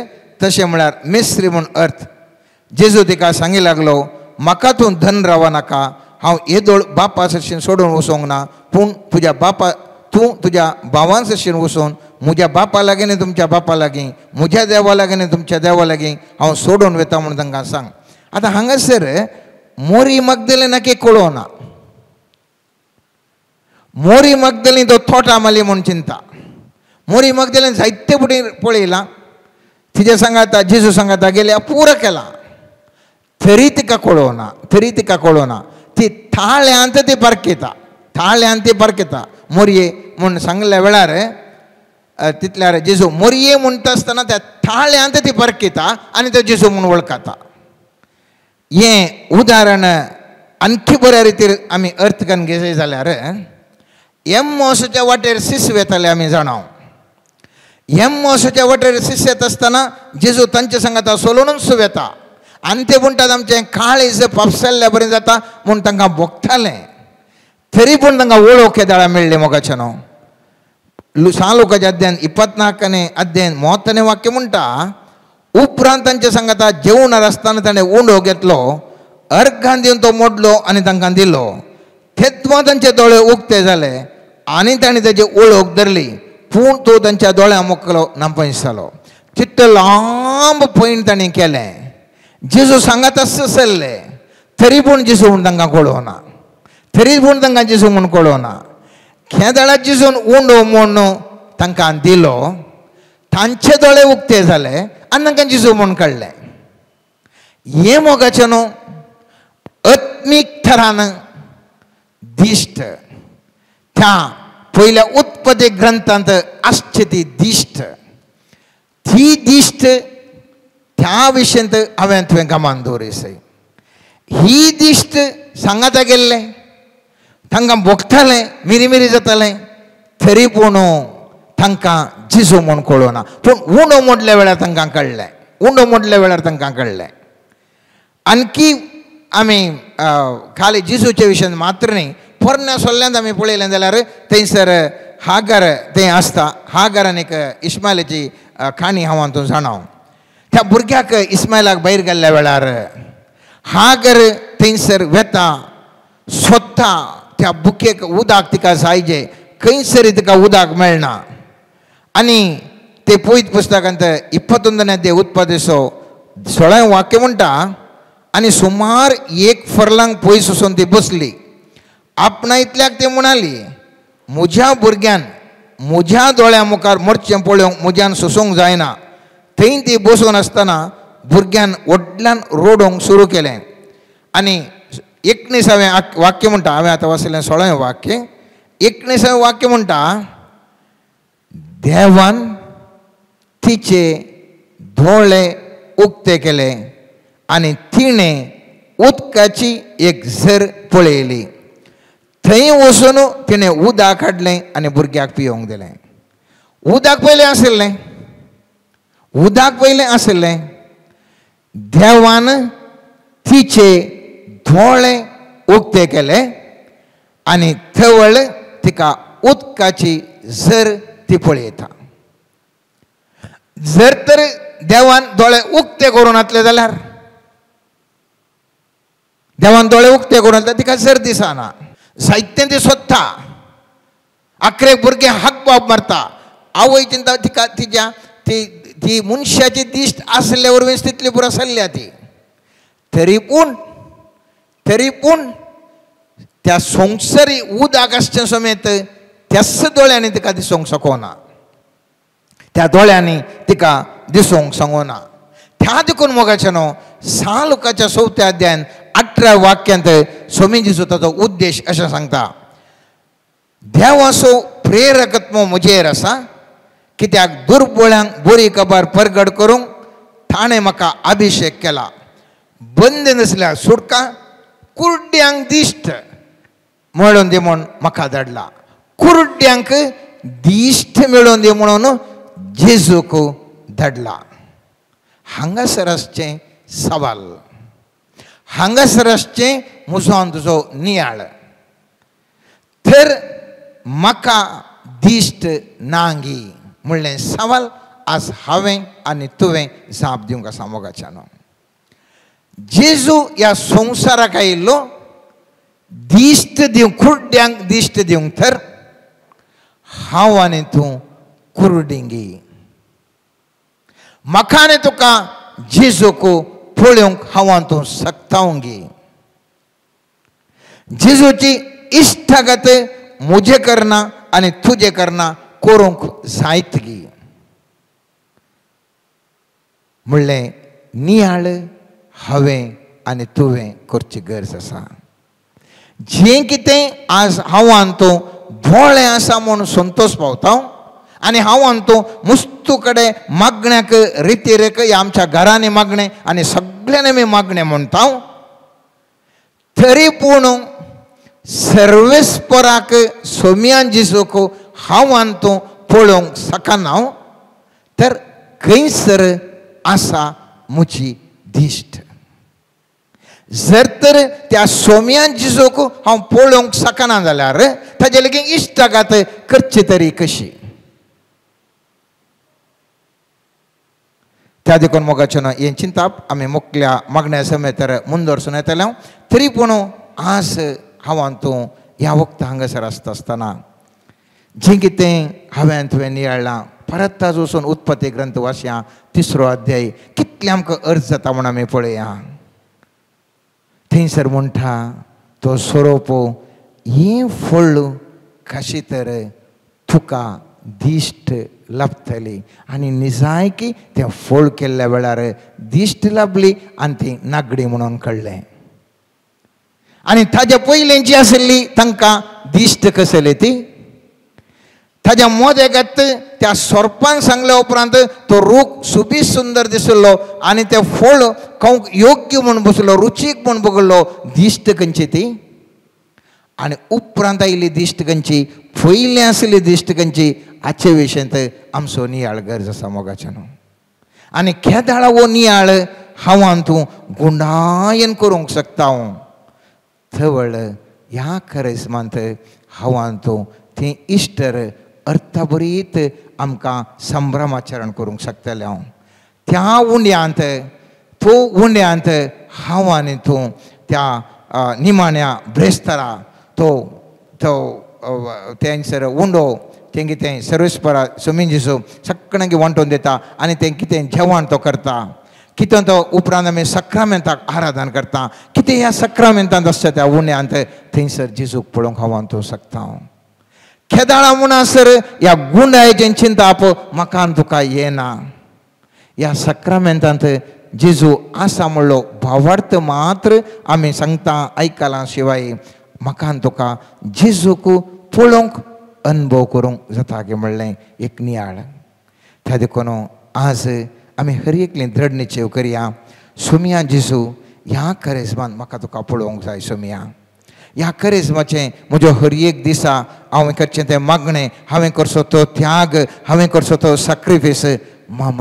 तशें म्हळ्यार मेस्त्री म्हूण अर्थ जेजू तिका सांगी लागलो म्हाका तूं धन रावा नाका हांव येदोळ बापा सशीन सोडून वचोंक ना पूण तूं तुज्या भावां सशीन वचून म्हज्या बापा लागीं आनी तुमच्या बापा लागीं म्हज्या देवा लागीं आनी तुमच्या देवा लागीं हांव सोडून वेता म्हूण तांकां सांग आतां हांगासर मोरी मगदलिनाक कळोना मोरी मगदलिनी तो तोटा माली म्हूण चिंता मोरी मगदलिनी जायते फुटी पळयलां तिजे सांगाता जेजू सांगाता गेल्या पुरो केला तरी तिका कळोना ती थाळ्यांत ती परकेता मोरये म्हूण सांगल्या वेळार तितल्यार जेजू मोरये म्हणटा आसतना त्या थाळ्यांत ती परकेता आनी तो जेजू म्हूण वळखता हें उदाहरण आणखी बऱ्या रितीन आमी अर्थ करून घेतले जाल्यार एम्मोसाच्या वाटेर सीस वेताले आमी जाणाव एम्मोसाच्या वटेर शिष्यात असताना जेजू तांचे सांगता सोलोनूच सुवेता आनी ते म्हणटात आमचें काळीज पापसाल्ल्या बरें जाता म्हूण तांकां बोगतालें तरी पूण तांकां वळख केदाळा मेळ्ळें मोगाचें न्हू सालोकाच्या अध्यान 24 अध्यान 30 वाक्य म्हणटा उपरांत तांचे सांगता जेवणार आसतना ताणें उंडो घेतलो अर्घां दिवन तो मोडलो आनी तांकां दिलो तेद्वां तांचे दोळे उक्ते जाले आनी ताणें ताची वळख धरली पूण तो तांच्या दोळ्यां मुखलो नापंच जालो चित्त लांब पयण ताणें केलें जेजू सांगात सरले तरी पूण जेजू म्हूण तांकां कळोना तरी पूण तांकां जेजू म्हूण कळोना खेदाळा जेजून उंडो म्हूण तांकां दिलो तांचे दोळे उक्ते जाले आनी तांकां जेजू म्हूण कळ्ळें हें मोगाचें न्हू आत्मीक थरान दिश्ट त्या पयल्या उत्पत्ती ग्रंथांत आसची ती दिश्ट त्या विशयंत हांवें तुवें गमान दवरिसय ही दिश्ट सांगाता गेल्लें तांकां भोगतालें मिरी जातालें तरी पूण तांकां जेजू म्हूण कळोना पूण उंडो मोडल्या वेळार तांकां कळ्ळें उंडो मोडल्या वेळार तांकां कळ्ळें आणकी आमी खाली जेजूच्या विशयान मात्र न्ही पोरण्या सोल्ल्यांत आमी पळयलें जाल्यार थंयसर हागर थंय आसता हागर आनी इस्मायलाची काणी हांव हातूंत जाणाव त्या भुरग्याक इस्मायलाक भायर गेल्ल्या वेळार हागर थंयसर वेता सोदता त्या बुकेक उदक तिका जायजें खंयसरी तिका उदक मेळना आनी ते पळयत पुस्तकांत 21 उत्पदेसो 16 वाक्य म्हणटा आनी सुमार 1 फर्लांग पयस वचून ती बसली आपणा इतल्याक ती म्हणाली म्हज्या भुरग्यान म्हज्या दोळ्या मुखार मरचें पळोवंक म्हज्यान सोसूंक जायना थंय ती बसून आसतना भुरग्यान व्हडल्यान रोडोवंक सुरू केलें आनी 19वें वाक्य म्हणटा हांवें आतां वाचलें 16वें वाक्य 19वें वाक्य म्हणटा देवान तिचे दोळे उक्ते केले आनी तिणें उदकाची एक झर पळयली थंय वचून तिणें उदक हाडलें आनी भुरग्याक पियोंक दिलें उदक पयलें आसलें देवान तिचे दोळे उक्ते केले आनी थवळ तिका उदकाची झर ती पळयता जर तर देवान दोळे उक्ते करून घातले जाल्यार देवान दोळे उक्ते करून घातले तिका झर दिसना जायतें ती सोदता आखरे भुरगे हाक बाब मारता आवय चिंता तिका तिच्या ती मनशाची दिश्ट आसले वरवीं तितली पुरो चल्ल्या ती तरी पूण त्या संवसारी उदक आसचे समेत त्याच दोळ्यांनी तिका दिसूंक शकना त्या दोळ्यांनी तिका दिसूंक सांगना त्या देखून मोगाचें न्हू सालुकाच्या 4व्या अध्यायान 18 वाक्यांत स्वामी जेजू ताचो उद्देश अशें सांगता देवाचो प्रेरकत्व म्हजेर आसा कित्याक दुर्बळांक बरी खबर परगट करूंक ताणें म्हाका अभिशेक केला बंद नसल्यार सुटका कुर्ड्यांक दिश्ट मेळोवन दी म्हूण म्हाका धाडला कुर्ड्यांक दिश्ट मेळोवन दी म्हणून जेजूक धाडला हांगासर आसचें सवाल हांगासर आसचें म्हजो आनी तुजो नियाळ तर म्हाका दिश्ट नांगी म्हणलें सवाल आज हांवें आनी तुवें जाप दिवंक आसा मोगाच्यान जेजू ह्या संवसाराक आयिल्लो दिश्ट दिवंक कुर्ड्यांक दिश्ट दिवंक तर हांव आनी तूं कुर्डिंगी म्हाका आनी तुका जेजूक पळोवंक हांव आनी तूं सक्तावंगी जेजूची इश्टागत म्हजें करना आनी तुजें करना करूंक जायतगी म्हणलें नियाळ हांवें आनी तुवें करची गरज आसा जें कितें आज हांव आनी तूं दोळे आसा म्हूण संतोश पावता आनी हांव आनी तूं मुस्तू कडेन मागण्याक रितीरेक ह्या आमच्या घरांनी मागणें आनी सगळ्यांनी आमी मागणें म्हणटा तरी पूण सर्वेस्पराक सोम्यान जेजूक हांव आनी तूं पळोवंक शकना खंयसर आसा मुची दिश्ट. जर तर त्या सोम्या जिजोक हांव पळोवंक शकना जाल्यार ताजे लेगीत इश्टागात करची तरी कशी. त्या देखून मोगाचें हें चिंताप आमी मुखल्या मागण्या समेत मुंदोरसून येतले. तरी पूण आज हांव तूं ह्या वखदां हांगासर आसतना जें कितें हांवें तुवें नियाळ्ळां परत ताजो वचून उत्पत्ती ग्रंथ वाचया 3रो अध्याय कितलें आमकां अर्थ जाता म्हूण आमी पळया. थंयसर म्हणटा तो सोरोप ही फळ कशी तर तुका दिश्ट लाभतली आनी निजायकी तें फळ केल्ल्या वेळार दिश्ट लाभली आनी ती नागडी म्हणून कळ्ळें. आनी ताज्या पयलीं जी आसली तांकां दिश्ट कसली ती. ताज्या मोदेगत त्या सोरपान सांगल्या उपरांत तो रूख सुबीत सुंदर दिसलो आनी तें फळ खावंक योग्य म्हूण बसलो रुचीक म्हूण बगलो दिश्ट खंयची ती. आनी उपरांत आयिल्ली दिश्ट खंयची पयलीं आसली दिश्ट खंयची हाचे विशयंत आमचो नियाळ गरज आसा मोगाचें. आनी केदाळ हो नियाळ हांव तूं गुंडायन करूंक शकता. थवळ ह्या खरेस्मांत हांव तूं ती इश्टर अर्थभरीत आमकां संभ्रमाचरण करूंक शकतले. हांव त्या उंड्यांत तो उंड्यांत हांव आनी तूं त्या निमाण्या ब्रेस्तारा तो तो थंयसर उंडो तें कितें सर्वेस्परा सुमीन जिसो सगळ्यांक वांटून दिता आनी तें कितें जेवण तो करता. कितें तो उपरांत आमी सक्रामेंताक आराधन करता. कितें ह्या सक्रामेंतांत आसता त्या उंड्यांत थंयसर जेजूक पळोवंक हांव तूं शकता. केदाळा म्हणसर ह्या गुंडायचें चिंताप म्हाका तुका येना. ह्या सक्रामेंतांत जेजू आसा म्हणलो भावार्थ मात्र आमी सांगता आयकलां शिवाय म्हाका तुका जेजूक पळोवंक अनुभव करूंक जाता गे म्हणलें एक नियाळ. त्या देखून आज आमी हर एकली दृढ निश्चय करया. सोम्या जेजू ह्या करेस्मांत म्हाका तुका पळोवंक जाय. सोम्या ह्या करेस्माचें म्हजो हर एक दिसा हांवें करचें तें मागणें हांवें करचो तो त्याग हांवें करचो तो सॅक्रिफायस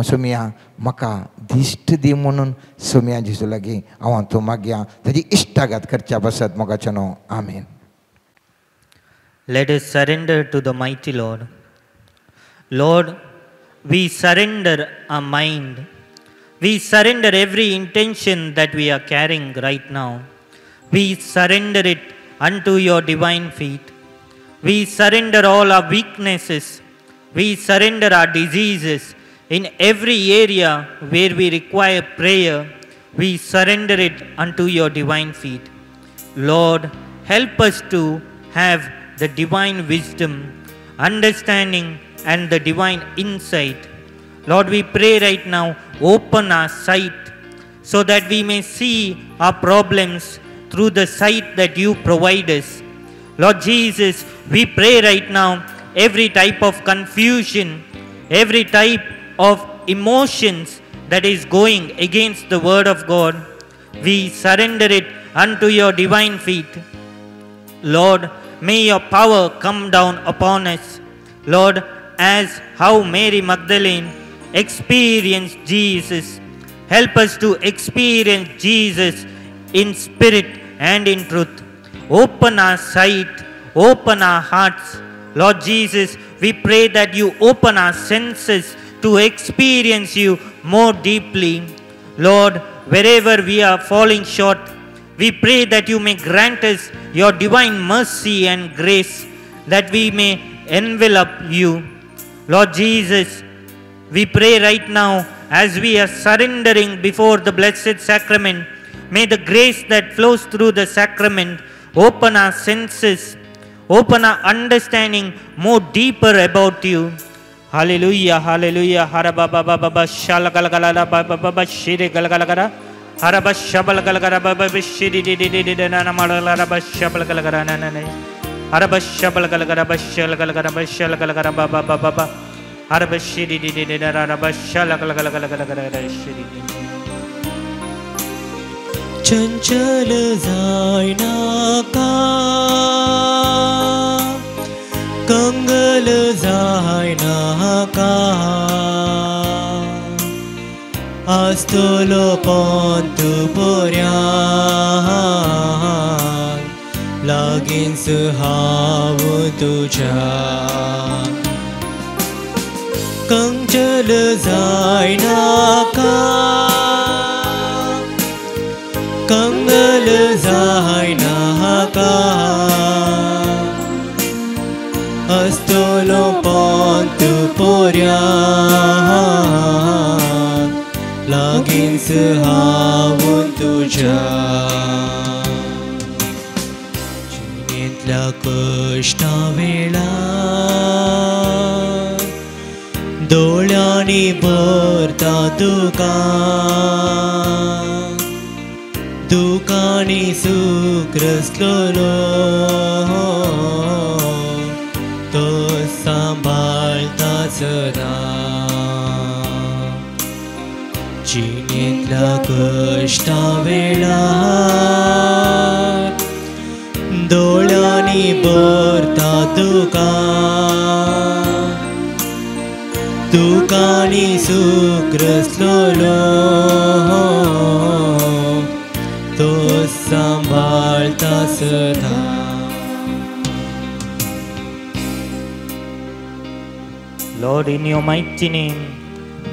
सोम्या म्हाका दिश्ट दी म्हणून सोम्या जेजू लागीं हांव तूं मागया. ताजी इश्टागात करच्या बसत मोगाचें न्हू. आमेन. Let us surrender to the mighty Lord. Lord, we surrender our mind. We surrender every intention that we are carrying right now. We surrender it unto your divine feet. We surrender all our weaknesses. We surrender our diseases. In every area where we require prayer, we surrender it unto your divine feet. Lord, help us to have the divine wisdom, understanding, and the divine insight. Lord, we pray right now, open our sight so that we may see our problems through the sight that you provide us. Lord Jesus, we pray right now, every type of confusion, every type of emotions that is going against the word of God, we surrender it unto your divine feet. Lord, may your power come down upon us. Lord, as how Mary Magdalene experienced Jesus, help us to experience Jesus in spirit and in truth. Open our sight, open our hearts. Lord Jesus, we pray that you open our senses to experience you more deeply. Lord, wherever we are falling short, we pray that you may grant us your divine mercy and grace, that we may envelop you. Lord Jesus, we pray right now as we are surrendering before the Blessed Sacrament, may the grace that flows through the sacrament open our senses, open our understanding more deeper about you. Hallelujah, hallelujah. Harababa shalagalagalala baba shiri galagalagara. Haraba shabalgalagara baba shiri dididididana malala shabalgalagara nanane. Haraba shabalgalagara bashalgalagara bashalgalagara baba baba. Haraba shiri didididana bashalgalagara shiri. चंचल जायना का कंगल जायना का आस्तलो पोंतू पोऱ्यान लागीं हांव तुज्या कंचल जायनाका कंगल जायनाका आस्तलो पोंतू पोऱ्यान लागीं हांव तुज्या जिणेंतल्या कश्टा वेळार दोळ्यांनी भरता तुका दुकानी सूख रसलो तो सांबाळता सदा जिणेंतल्या कश्टा वेळार दोळ्यांनी भरता तुका दुकानी सूख रसलो तो सांभाळता सदा. Lord, in your mighty name,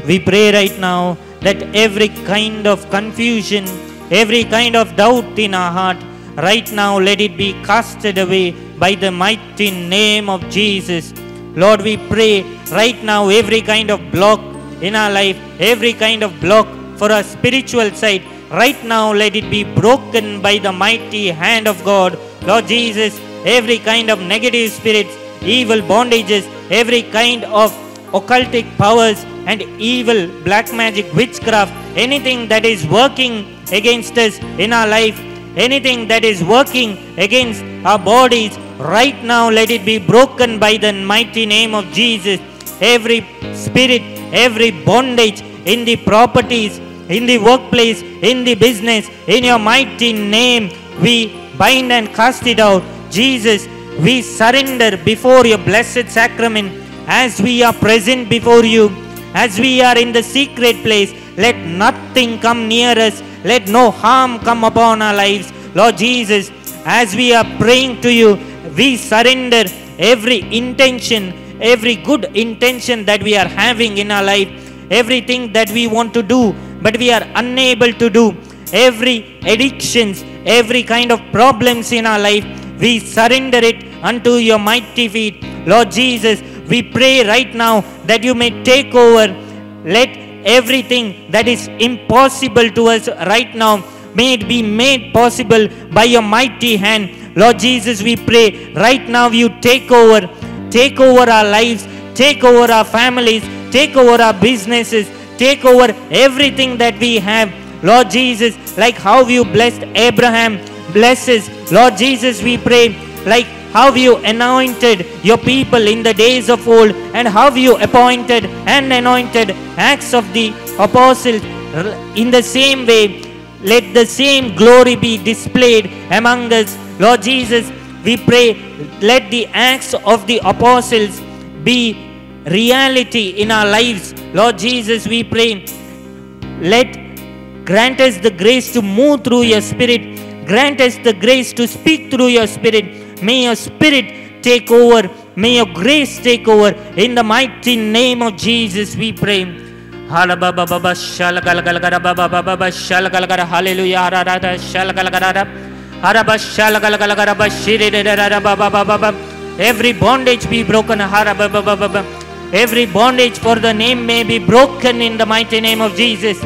we pray right now that every kind of confusion, every kind of doubt in our heart, right now let it be casted away by the mighty name of Jesus. Lord, we pray right now every kind of block in our life, every kind of block for our spiritual side, right now let it be broken by the mighty hand of God. Lord Jesus, every kind of negative spirits, evil bondages, every kind of occultic powers and evil black magic, witchcraft, anything that is working against us in our life, anything that is working against our bodies, right now let it be broken by the mighty name of Jesus. Every spirit, every bondage in the properties, in the workplace, in the business, in your mighty name we bind and cast it out. Jesus, we surrender before your blessed sacrament as we are present before you, as we are in the secret place. Let nothing come near us, let no harm come upon our lives. Lord Jesus, as we are praying to you, we surrender every intention, every good intention that we are having in our life, everything that we want to do but we are unable to do, every addictions, every kind of problems in our life, we surrender it unto your mighty feet. Lord Jesus, we pray right now that you may take over. Let everything that is impossible to us right now, may it be made possible by your mighty hand. Lord Jesus, we pray right now you take over our lives, take over our families, take over our businesses, take over everything that we have. Lord Jesus, like how you blessed Abraham, blesses. Lord Jesus, we pray like how you anointed your people in the days of old and how you appointed and anointed acts of the apostles. In the same way, let the same glory be displayed among us. Lord Jesus, we pray, let the acts of the apostles be reality in our lives. Lord Jesus, we pray, grant us the grace to move through your spirit. Grant us the grace to speak through your spirit. May your spirit take over. May your grace take over. In the mighty name of Jesus, we pray. Hallelujah. Every bondage be broken. Every bondage for the name may be broken in the mighty name of Jesus.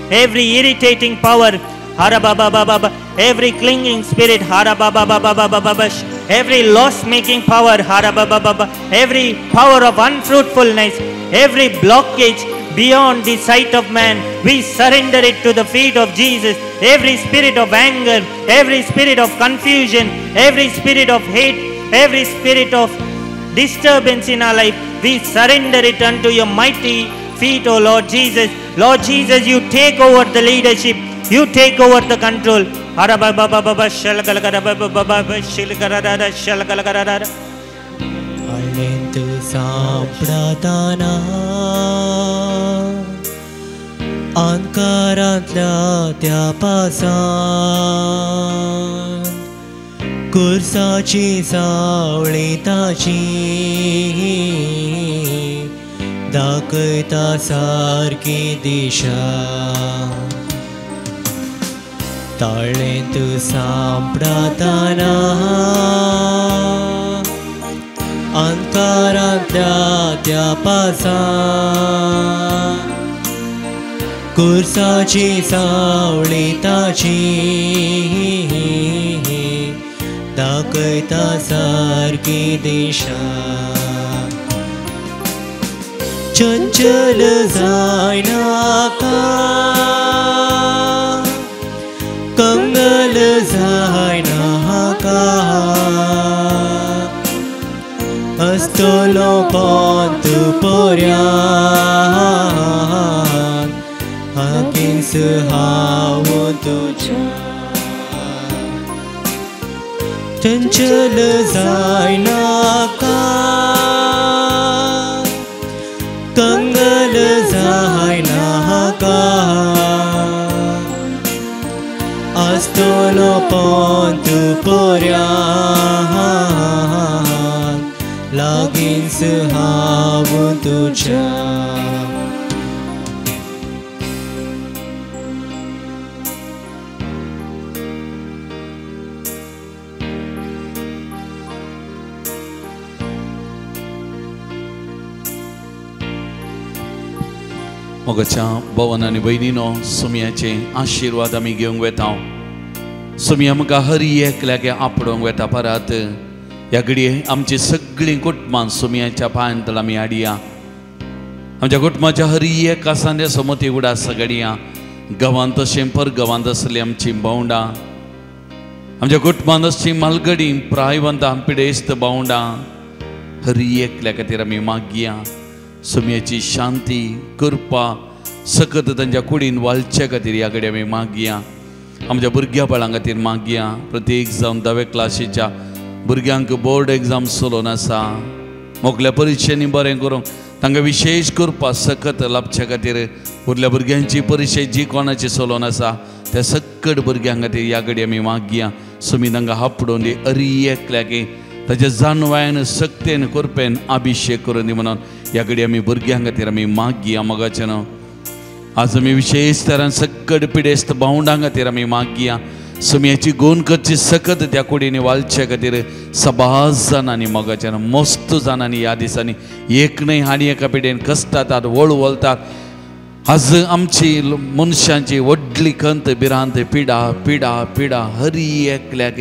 Every irritating power, every clinging spirit, every loss-making power, every power of unfruitfulness, every blockage beyond the sight of man, we surrender it to the feet of Jesus. Every spirit of anger, every spirit of confusion, every spirit of hate, every spirit of disturbance in our life, we surrender it unto your mighty feet, O Lord Jesus. Lord Jesus, you take over the leadership, you take over the control. Alentu sampradana अंकारांतल्या त्या पासान कुर्साची सावळी ताची दाखयता सारकी दिशा ताळेंत सांपडातना अंकारांतल्या त्या पासान कुर्साची सावळी ताची दाखयता सारकी दिशा चंचल जायनाका कंगल जायनाका अस्तलो पंत पर्यान हाकींस हांव तुज्या चंचल जायनाका कंगल जायनाका आस्तलो पंत पर्यान लागींच हांव तुज्या मोगाच्या भवन आनी भयणीनो सुमयाचे आशिर्वाद आमी घेवंक वेता सुमया म्हाका हर एकल्याक आपणूंक वेता परत ह्या घडये आमची सगळीं कुटुंबां सुमयाच्या पांयांतल आमी हाडया आमच्या कुटुंबाच्या हर एक आसांद्या समती उडास घडया गांवांत तशें परगांवांत आसली आमची भावंडां आमच्या कुटुंबांत आसची मालगडी प्रायवंतां पिडेस्त भावंडां हर एकल्या खातीर आमी मागया सुमयाची शांती कृपा सकत तांच्या कुडीन वालच्या खातीर ह्या घडये आमी मागया आमच्या भुरग्या बाळां खातीर मागया प्रत्येक जावन 10वे क्लासीच्या भुरग्यांक बोर्ड एग्जाम चलोवन आसा मोगल्या परिक्षेनी बरें करूंक तांकां विशेश कृपा सकत लाभच्या खातीर उरल्या भुरग्यांची परिक्षा जी कोणाची चलोवन आसा त्या सकट भुरग्यां खातीर ह्या घडये आमी मागया सुमी तांकां हापडून दी हरी एकल्याक ताच्या जानवायन सक्तेन कृपेन अभिषेक करून दी म्हणून ह्या घडये आमी भुरग्यां खातीर आमी मागया मोगाचें न्हू आज आमी विशेश तरान सकट पिडेस्त भावंडां खातीर आमी मागया सुमयाची गोन करची सकत त्या कुडीनी वालच्या खातीर सबाज जाणांनी मोगाचें न्हू मस्त जाणांनी ह्या दिसांनी एक न्हय आनी एका पिडेन कश्टातात वळतात आज आमची मनशांची व्हडली खंत भिरांत पिडा पिडा पिडा हरी एकल्याक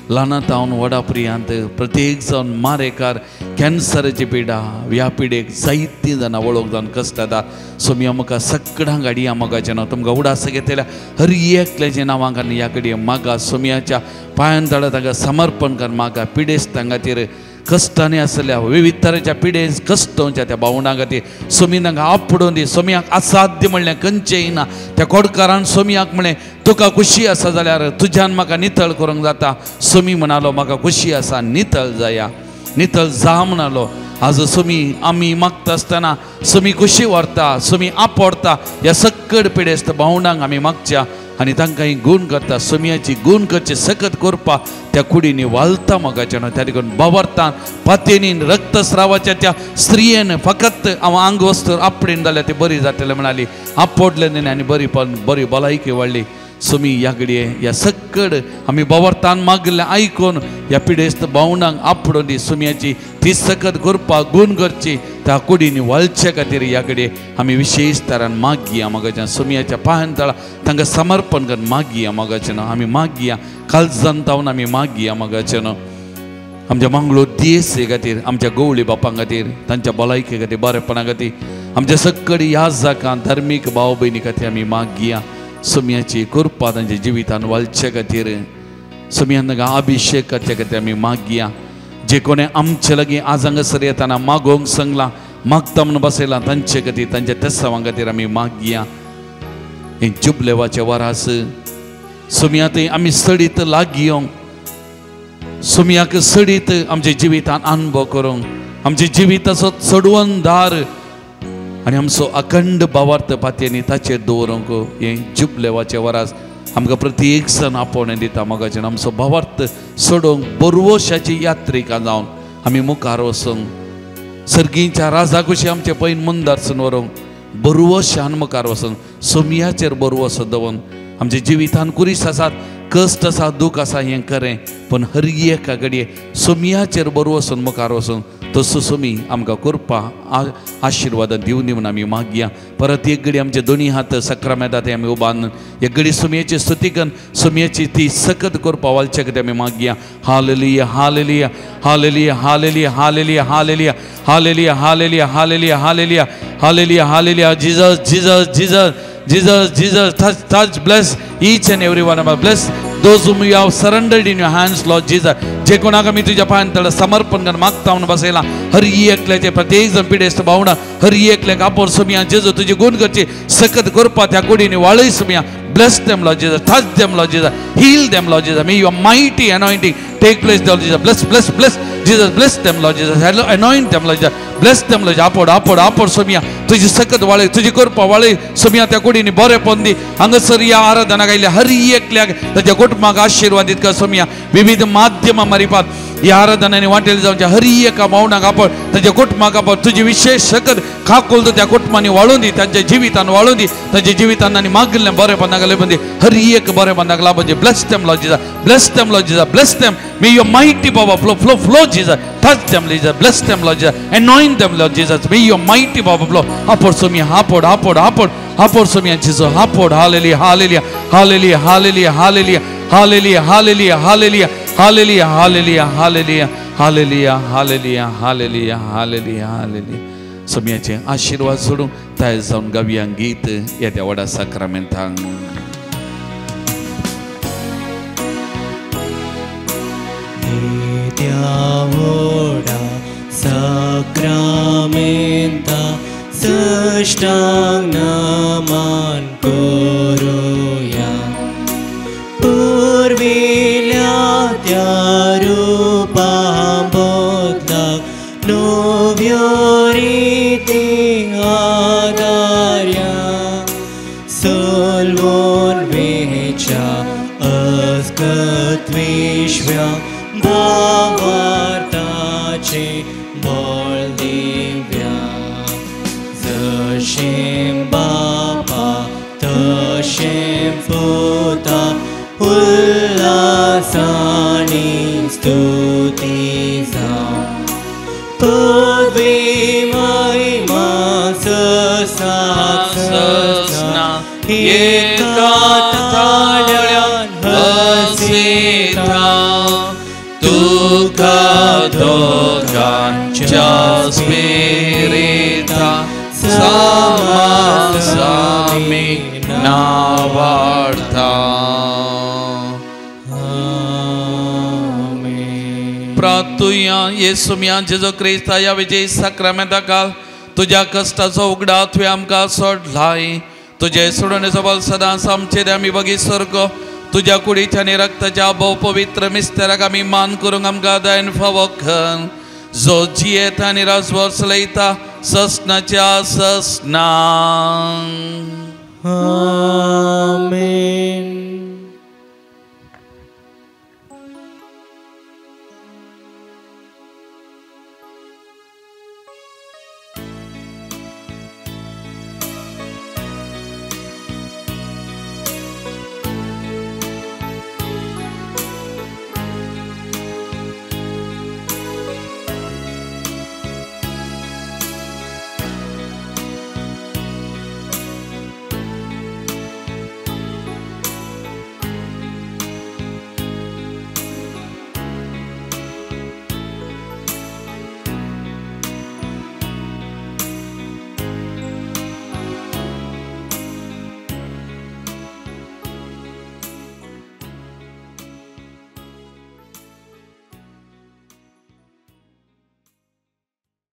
ल्हानातावन व्हडा पर्यंत प्रत्येक जावन मारेकार कॅन्सराची पिडा ह्या पिडेक जायतीं जाणां वळख जावन कश्टातात सुमया म्हाका सगळ्यांक हाडया मोगाचें न्हू तुमकां उडास घेतल्या हर एकल्याच्या नांवांक ह्या घडये मागा सुमयाच्या पांयां तळा ताका समर्पण कर मागा पिडेस्तां खातीर कश्टांनी आसल्या विविध तरेच्या पिडे कश्टांच्या त्या भावंडां खातीर सुमी तांकां आपडून दी सुमयाक असाध्य म्हणलें खंयचेंय ना त्या कोडकारान सुमयाक म्हणलें तुका खुशी आसा जाल्यार तुज्यान म्हाका नितळ करूंक जाता सुमी म्हणालो म्हाका खुशी आसा नितळ जाया नितळ जा म्हणालो आज सुमी आमी मागता आसतना सुमी खुशी व्हरता सुमी आपडता ह्या सकट पिडेस्त भावंडांक आमी मागच्या आनी तांकां ही गूण करता सुमयाची गूण करचे सकत करपा त्या कुडीनी वालता मोगाचें न्हू त्या देखून बावरतान पातेनीन रक्तस्रावाच्या त्या स्त्रियेन फकत हांव आंग वस्तू आपडीन जाल्यार ती बरी जातलें म्हणाली आपडलें न्ही आनी बरी भलायकी वाडली सुमी ह्या घडये ह्या सकड आमी बावरतान मागलें आयकून ह्या पिडेस्त भावंडांक आपडून दी सुमयाची ती सकत करपा गूण करची त्या कुडीनी वालच्या खातीर ह्या घडये आमी विशेश तरान मागया मोगाचें सुमयाच्या पांयां तळा तांकां समर्पण करून मागया मोगाचें न्हू आमी मागया काळजान तावन आमी मागया मोगाचें न्हू आमच्या मंगळूर दियेसे खातीर आमच्या गवळी बापां खातीर तांच्या भलायके खातीर बरेपणा खातीर आमच्या सकड ह्या जाकां धार्मीक भाव भयणी खातीर आमी मागया सुमयाची कृपा तांच्या जिवितान वालच्या खातीर सुमयान तांकां अभिषेक करच्या खातीर आमी मागया जे कोणें आमचे लागीं आज हांगासर येताना मागोवंक सांगलां मागता म्हणून बसयलां तांचे खातीर तांच्या तेसावां खातीर आमी मागया हे जुबलेवाचे वरास सुमयात आमी सडीत लागीं येवंक सुमयाक सडीत आमच्या जिवितान अनुभव करूंक आमच्या जिविताचो चडवंदार आनी आमचो अखंड भावार्थ पातयेनी ताचेर दवरूंक हे जुब लेवाच्या वरास आमकां प्रत्येक सन आपोवणें दिता मोगाचें आमचो भावार्थ सोडूंक बरवशाची यात्रिका जावन आमी मुखार वचूंक सर्गीच्या राजा कशी आमचे पयन मुंदारसून व्हरूंक बरवशान मुखार वचूंक सोमयाचेर बरवसो दवरून आमच्या जिवितान कुरीस आसात कश्ट आसा दूख आसा हें खरें पण हर एका घडये सोमयाचेर बरवसून मुखार वचूंक तसो सोमी आमकां करपा आशिर्वाद दिवनी म्हणून आमी मागया परत एक घडी आमचे दोनी हात सक्रामेंतांत आमी उबारून एक घडी सोमयेची स्तुती करून सोमयेची ती सकत करपा वालचे खातीर आमी मागया hallelujah hallelujah hallelujah hallelujah hallelujah hallelujah hallelujah hallelujah hallelujah hallelujah hallelujah hallelujah Jesus Jesus Jesus Jesus, Jesus, touch, bless each and every one of us. Bless those whom you have surrendered in your hands, Lord Jesus. जे कोणाक आमी तुज्या पांयां समर्पण करून मागता म्हणून बसयला हर एकल्याचे प्रत्येक जण पिडेस्त भावना हर एकल्याक आपोर सोमया जेजू तुजी गुण करची सकत करपा त्या कुडीनी वाळय Somaiya bless them Lord Jesus, touch them Lord Jesus, heal them Lord Jesus, may your mighty anointing take place Lord Jesus, bless Jesus, bless them Lord Jesus, anoint them Lord Jesus, bless them Lord Jesus, आपोड Somaiya तुजी सकत वाळय तुजी करपा वाळय सोमया त्या कुडीनी बरे पोंदी हांगासर या आराधना गायल्या हर एकल्याक ताच्या कुटुंबाक आशीर्वादीत कर सोमया विविध माध्यमां मारिपात ह्या आराधनांनी वाटेल जावच्या हर एका मौनाक आपोड ताच्या कुटुंबाक आपोड तुजी विशेष सकत खाकोल त्या कुटुंबांनी वाळून दी तांच्या जिवितान वाळून दी ताच्या जिवितान आनी मागिल्लें बरेपणाक लाबून दी हर एक बरेपणाक लाबून दी bless them Lord Jesus, bless them Lord Jesus, bless them, may your mighty power flow Jesus, touch them Jesus, bless them Lord Jesus, anoint them Lord Jesus, may your mighty power flow आपोड Somaiya आपोड Somaiya Jesus, आपोड hallelujah hallelujah hallelujah hallelujah hallelujah hallelujah hallelujah hallelujah hallelujah hallelujah hallelujah hallelujah hallelujah hallelujah hallelujah सोमयाचे आशीर्वाद सोडून ताय जावन गावया गीत येत्या व्हडा साक्रामेंतांक येत्या व्हडा साक्रामेंता साष्टांग नमन करूया पुर्विल्या त्या रूपां बदलाक नव्यो रीती आदार्या सोलवून वेच्या अस्कत विश्व्या भावार्थाचे बळ दिव्या जशें बापा तशें पुता उल्हासानी स्तुती जावं पदवी महिमा ससना एकात थाळ्यान हसिता तुका दोगांच्या स्पिरिता समासामी नावार्था प्रार्थुया येसुम्या जेजो क्रिस्ता या विजय साक्रामेंता काल तुझ्या कष्टाचो उगडा तुवें आमकां सोडलाय तुझे सोडून बल सदांच आमचेर आमी बगी सरको तुझ्या कुडीच्या आनी रक्ताच्या भोव पवित्र मिस्तेराक आमी मान करूंक आमकां दायन फावो कर जो जियेता आनी राजवर चलयता ससनाच्या ससना